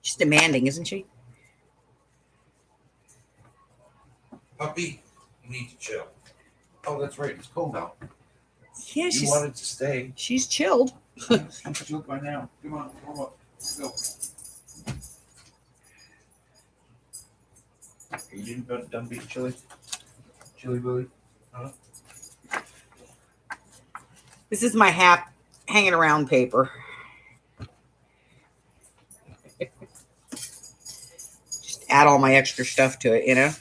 She's demanding, isn't she? Puppy, you need to chill. Oh, that's right. It's cold out. Yeah, You wanted to stay. She's chilled. I'm chilled by now. Come on, warm up. Let's go. Are you done being chilly? Chilly Willy? Huh? This is my hanging around paper. Just add all my extra stuff to it, you know?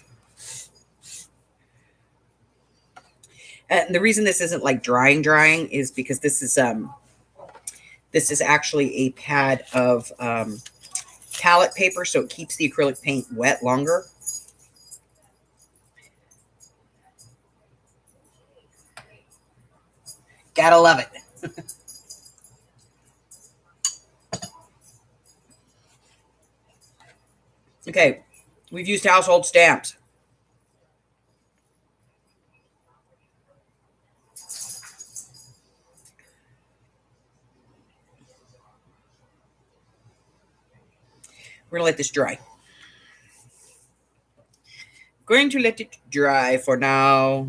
And the reason this isn't like drying is because this is actually a pad of palette paper, so it keeps the acrylic paint wet longer. Gotta love it. Okay, we've used household stamps. We're going to let this dry. Going to let it dry for now.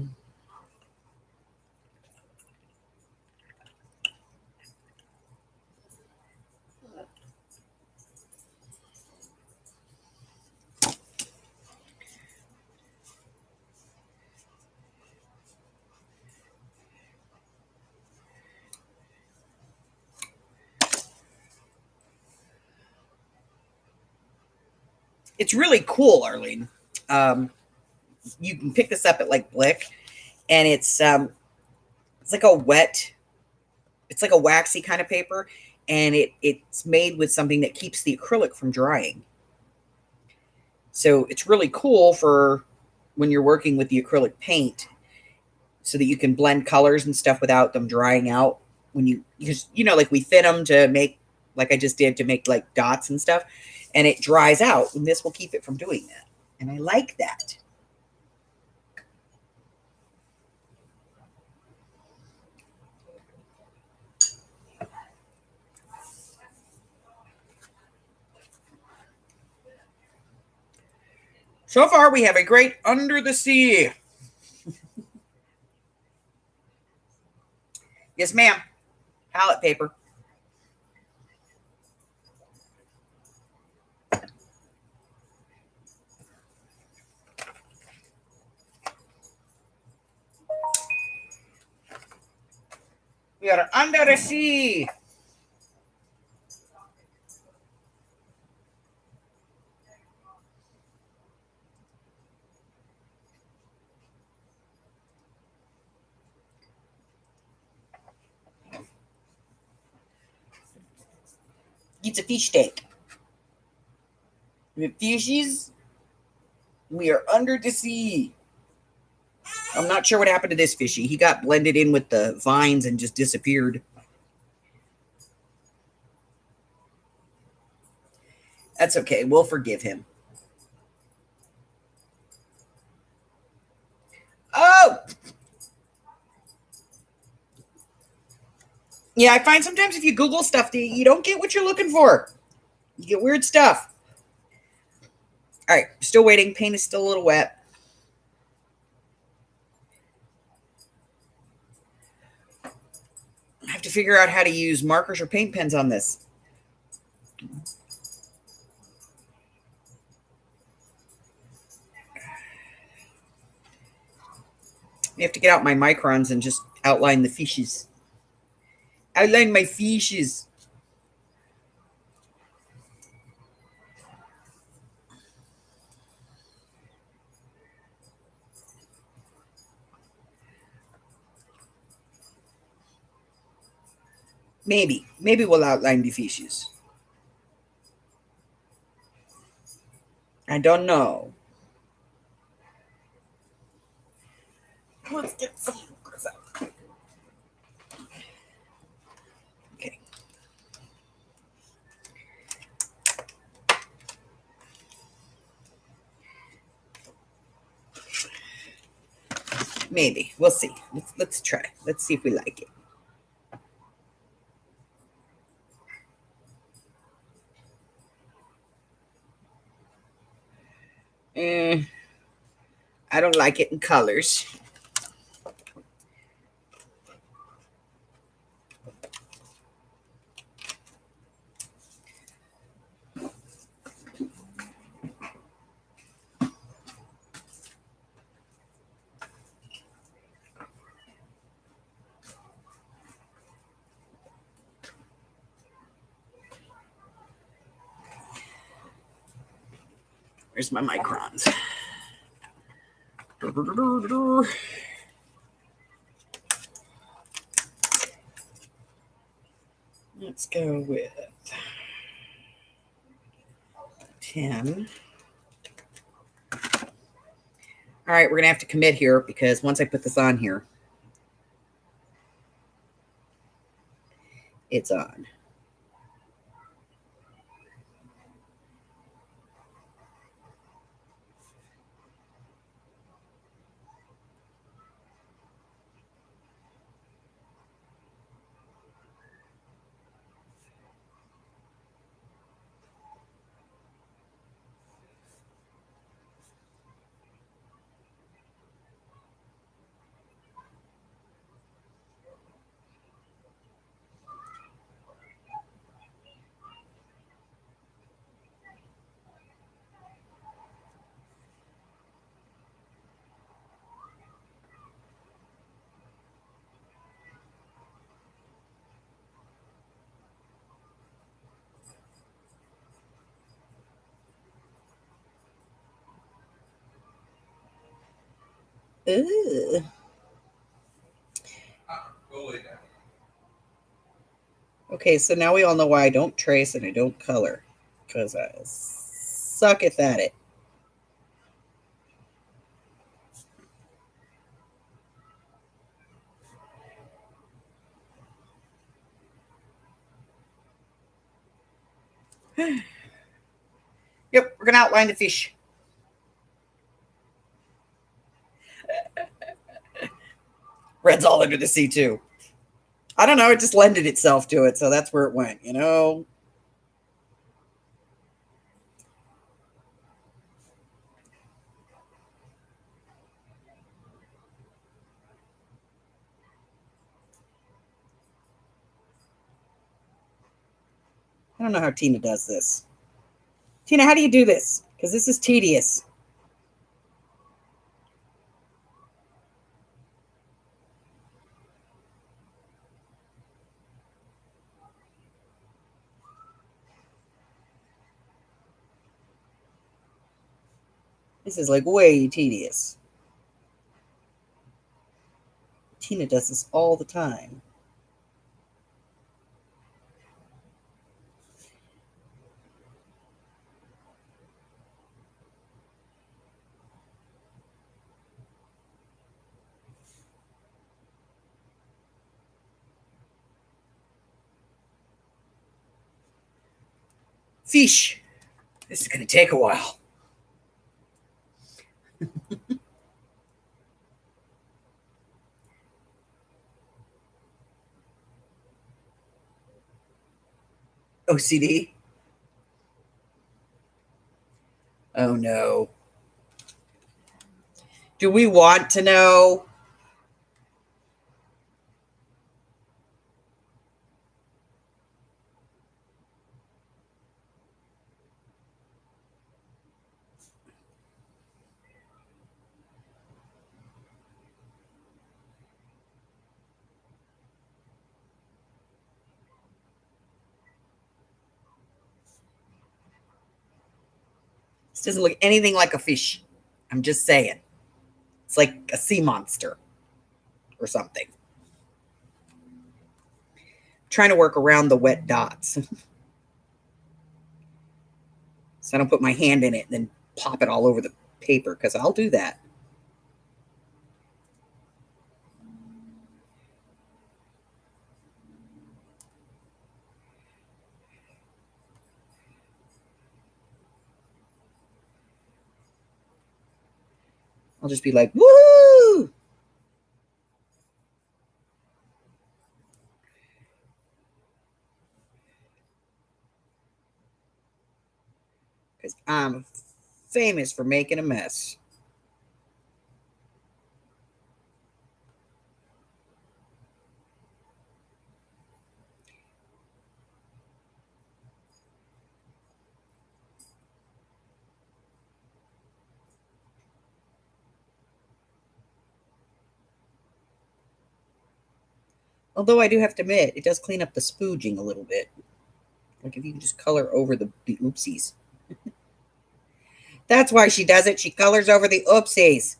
It's really cool, Arlene. You can pick this up at like Blick, and it's like a wet, it's like a waxy kind of paper, and it's made with something that keeps the acrylic from drying. So it's really cool for when you're working with the acrylic paint, so that you can blend colors and stuff without them drying out. Because you know, like we thin them to make, like I just did, to make like dots and stuff, and it dries out, and this will keep it from doing that. And I like that. So far, we have a great Under the Sea. Yes, ma'am. Palette paper. We are under the sea. It's a fish tank. With fishies, we are under the sea. I'm not sure what happened to this fishy. He got blended in with the vines and just disappeared. That's okay. We'll forgive him. Oh! Yeah, I find sometimes if you Google stuff, you don't get what you're looking for. You get weird stuff. All right, still waiting. Paint is still a little wet. I have to figure out how to use markers or paint pens on this. I have to get out my microns and just outline the fishes. Outline my fishes. Maybe we'll outline the fishes. I don't know. Let's get some. Okay. Maybe we'll see. Let's try. Let's see if we like it. I don't like it in colors. Where's my microns? Let's go with 10. All right, we're going to have to commit here because once I put this on here, it's on. Ugh. Go lay down. Okay, so now we all know why I don't trace and I don't color because I suck at it. Yep, we're going to outline the fish. Red's all under the sea, too. I don't know. It just lended itself to it, so that's where it went, you know? I don't know how Tina does this. Tina, how do you do this? Because this is tedious. This is like way tedious. Tina does this all the time. Fish. This is going to take a while. OCD? Oh, no. Do we want to know? This doesn't look anything like a fish. I'm just saying. It's like a sea monster or something. Trying to work around the wet dots. So I don't put my hand in it and then pop it all over the paper, because I'll do that. I'll just be like, woo! Because I'm famous for making a mess. Although I do have to admit, it does clean up the spooging a little bit. Like if you can just color over the oopsies. That's why she does it. She colors over the oopsies.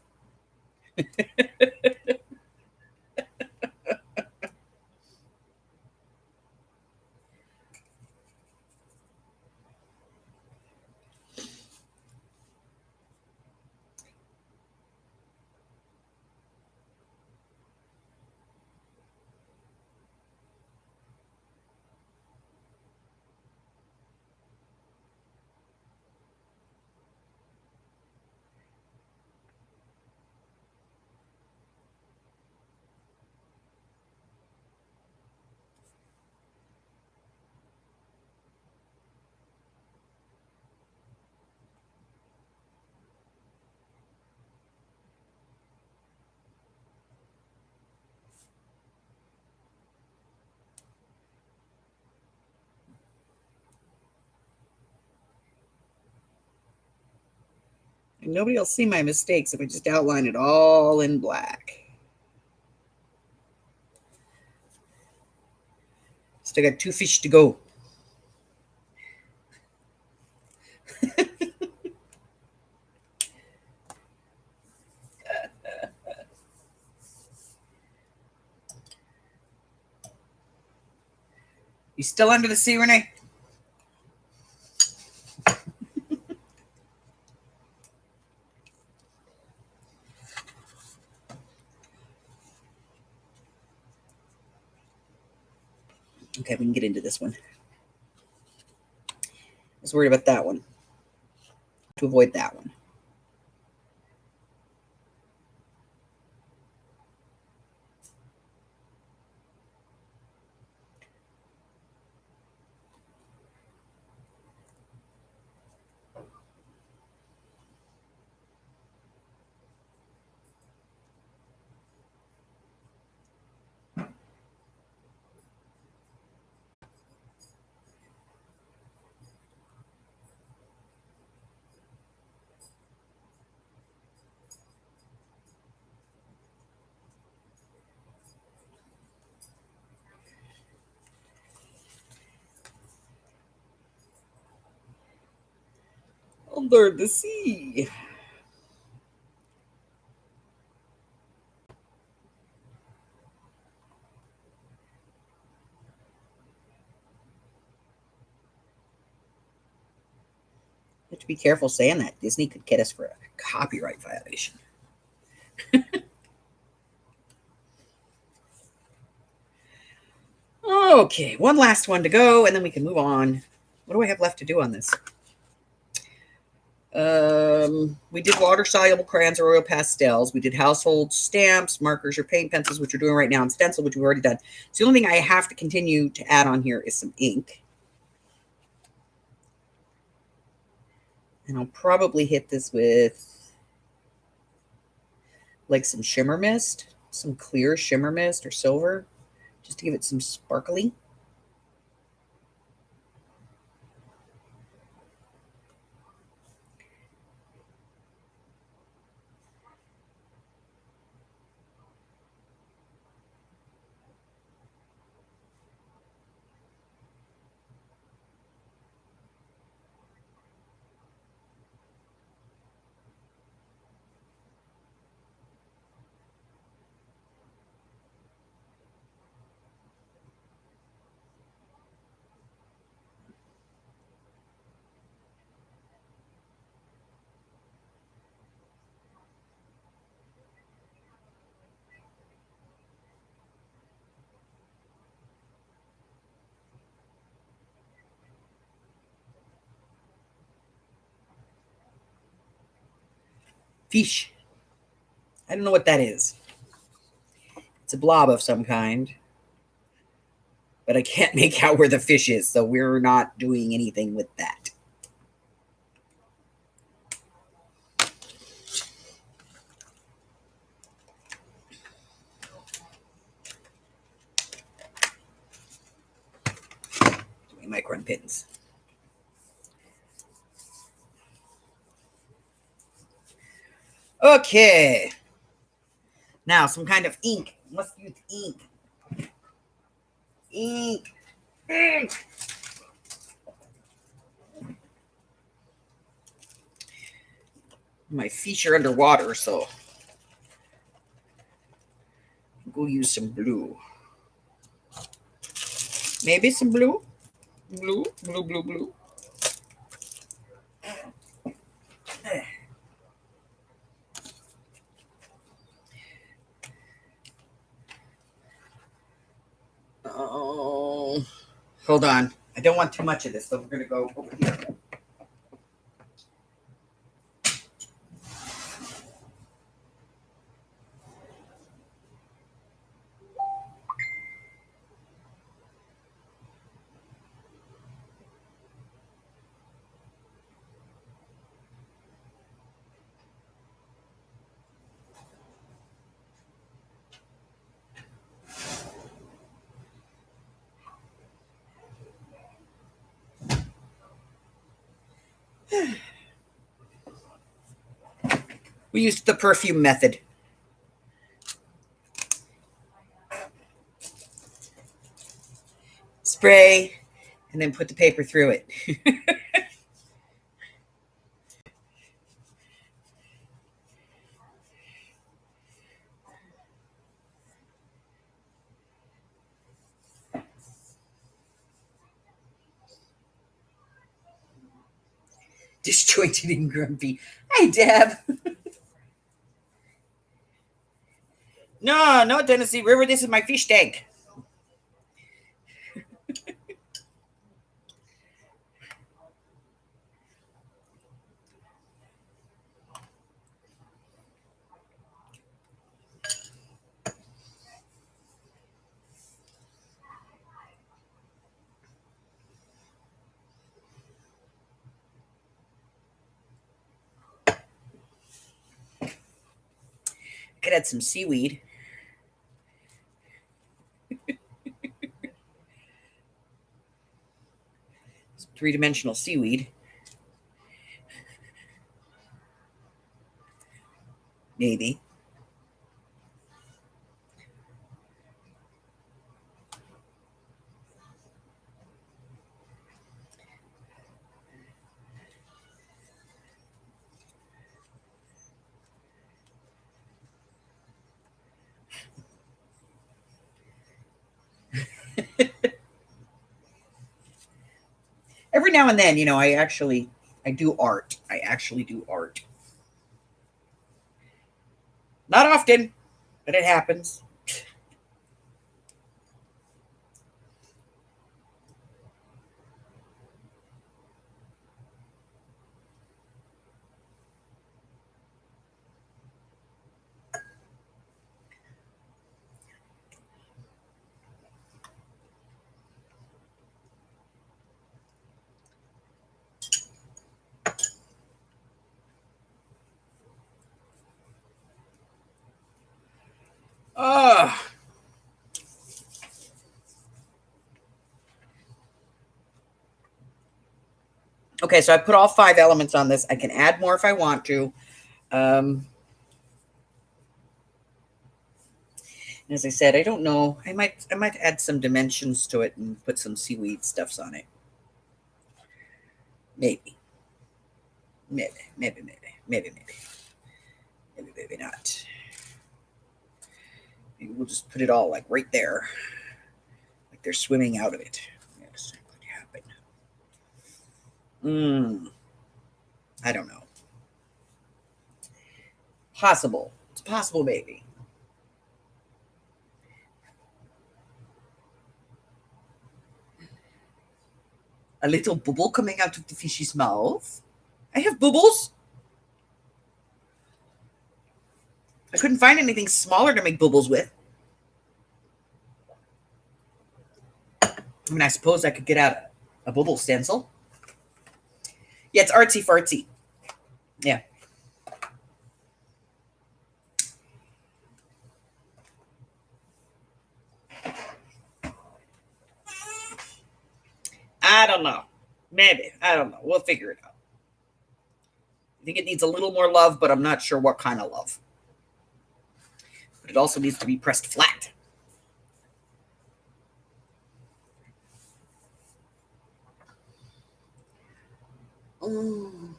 And nobody will see my mistakes if I just outline it all in black. Still got 2 fish to go. You still under the sea, Renee? Okay, we can get into this one. I was worried about that one. To avoid that one. Under the sea. You have to be careful saying that. Disney could get us for a copyright violation. Okay, one last one to go, and then we can move on. What do I have left to do on this? We did water-soluble crayons or oil pastels. We did household stamps, markers, or paint pencils, which we're doing right now, and stencil, which we've already done. So the only thing I have to continue to add on here is some ink. And I'll probably hit this with like some shimmer mist, some clear shimmer mist or silver, just to give it some sparkly. Fish. I don't know what that is. It's a blob of some kind. But I can't make out where the fish is, so we're not doing anything with that. Micron pins. Okay. Now, some kind of ink. Let's use ink. Ink. Ink. My feet are underwater, so go use some blue. Maybe some blue. Blue, blue, blue, blue. Oh, hold on. I don't want too much of this, so we're going to go over here. We used the perfume method. Spray, and then put the paper through it. Disjointed and grumpy. Hi, Deb. No, Tennessee River. This is my fish tank. Could add some seaweed. Some three-dimensional seaweed. Maybe. Every now and then, I do art. I actually do art. Not often, but it happens. Oh. Okay, so I put all 5 elements on this. I can add more if I want to. As I said, I don't know. I might add some dimensions to it and put some seaweed stuffs on it. Maybe not. Maybe we'll just put it all like right there, like they're swimming out of it. Yes, that could happen. I don't know. Possible. It's possible, maybe. A little bubble coming out of the fish's mouth. I have bubbles. I couldn't find anything smaller to make bubbles with. I mean, I suppose I could get out a bubble stencil. Yeah, it's artsy fartsy. Yeah. I don't know. Maybe. I don't know. We'll figure it out. I think it needs a little more love, but I'm not sure what kind of love. But it also needs to be pressed flat. Mm.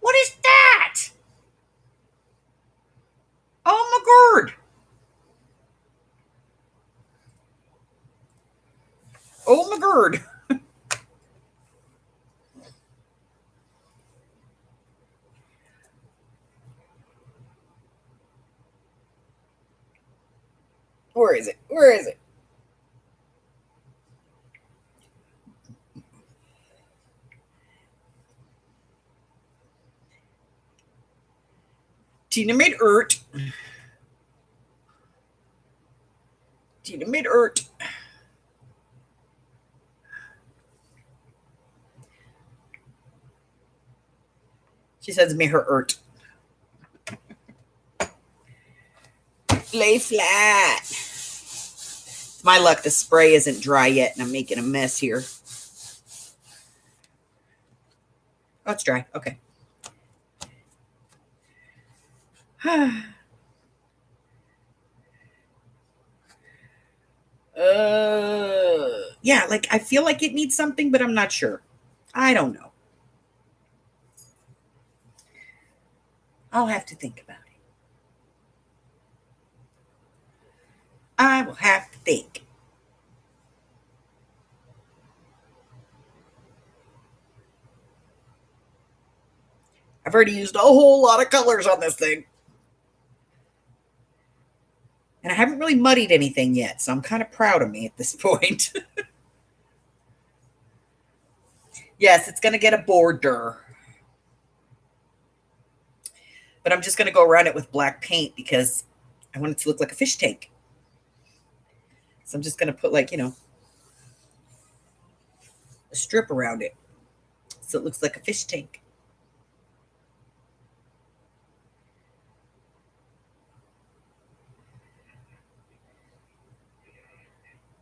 What is that? Oh my god. Oh my god. Where is it? Where is it? Tina made Ert. Tina made Ert. She says made her Ert. Lay flat. It's my luck, the spray isn't dry yet, and I'm making a mess here. Oh, it's dry. Okay. Yeah, like I feel like it needs something, but I'm not sure. I don't know. I'll have to think about it. I will have to think. I've already used a whole lot of colors on this thing. And I haven't really muddied anything yet, so I'm kind of proud of me at this point. Yes, it's going to get a border. But I'm just going to go around it with black paint because I want it to look like a fish tank. So I'm just going to put like, a strip around it so it looks like a fish tank.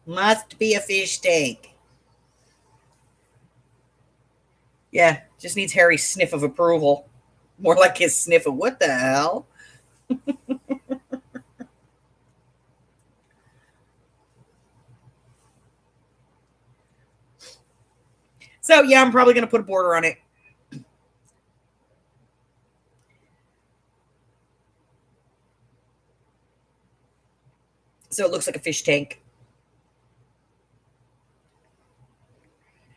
Must be a fish tank. Yeah, just needs Harry's sniff of approval. More like his sniff of what the hell? So yeah, I'm probably going to put a border on it. So it looks like a fish tank.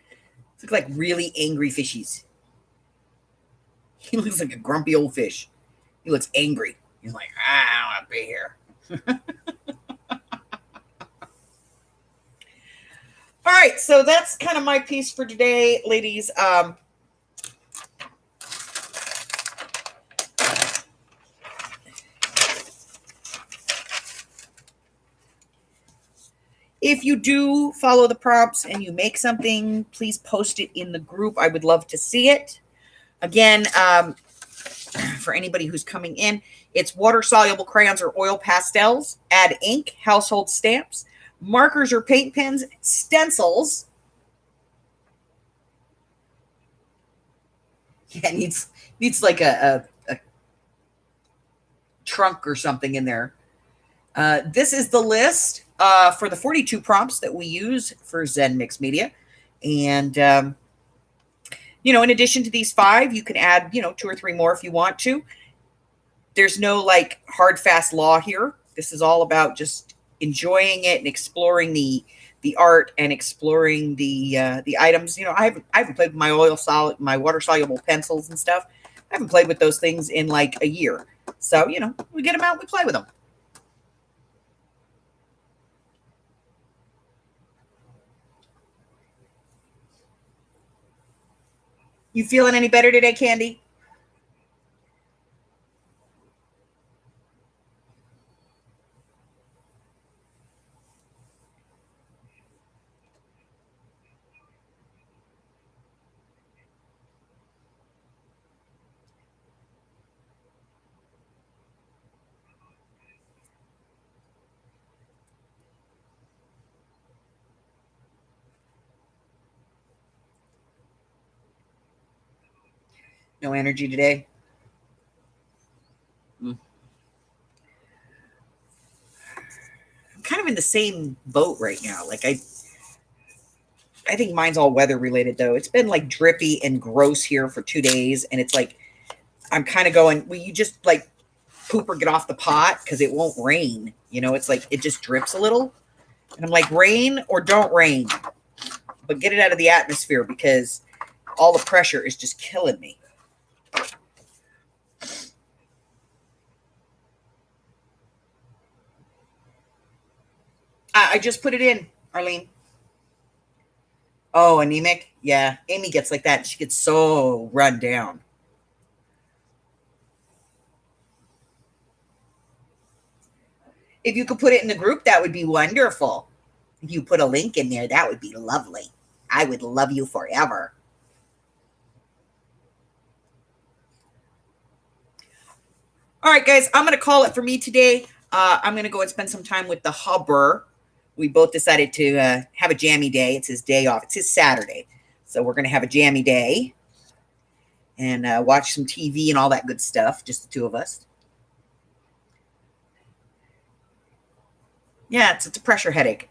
It looks like really angry fishies. He looks like a grumpy old fish. He looks angry. He's like, I don't want to be here. All right, so that's kind of my piece for today, ladies. If you do follow the prompts and you make something, please post it in the group. I would love to see it. Again, for anybody who's coming in, it's water-soluble crayons or oil pastels. Add ink, household stamps, markers or paint pens, stencils. Yeah, it needs like a trunk or something in there. This is the list for the 42 prompts that we use for Zen Mixed Media. And, in addition to these 5, you can add, 2 or 3 more if you want to. There's no like hard, fast law here. This is all about just enjoying it and exploring the art and exploring the items. I haven't played with my water soluble pencils and stuff. I haven't played with those things in like a year. So, we get them out, we play with them. You feeling any better today, Candy? No energy today. I'm kind of in the same boat right now. Like I think mine's all weather related though. It's been like drippy and gross here for 2 days, and it's like I'm kind of going, will you just like poop or get off the pot because it won't rain? You know, it's like it just drips a little. And I'm like, rain or don't rain, but get it out of the atmosphere because all the pressure is just killing me. I just put it in, Arlene. Oh, anemic? Yeah, Amy gets like that. She gets so run down. If you could put it in the group, that would be wonderful. If you put a link in there, that would be lovely. I would love you forever. All right, guys, I'm going to call it for me today. I'm going to go and spend some time with the hubber. We both decided to have a jammy day. It's his day off. It's his Saturday. So we're going to have a jammy day and watch some TV and all that good stuff, just the two of us. Yeah, it's a pressure headache.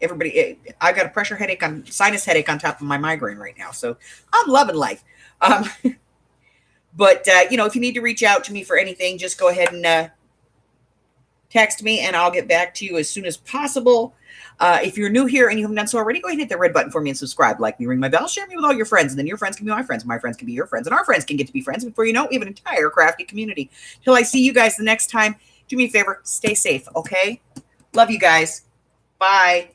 I got a pressure headache sinus headache on top of my migraine right now. So I'm loving life. But, if you need to reach out to me for anything, just go ahead and text me and I'll get back to you as soon as possible. If you're new here and you haven't done so already, go ahead and hit that red button for me and subscribe. Like me, ring my bell, share me with all your friends, and then your friends can be my friends. My friends can be your friends, and our friends can get to be friends. Before you know it, we have an entire crafty community. Till I see you guys the next time, do me a favor, stay safe, okay? Love you guys. Bye.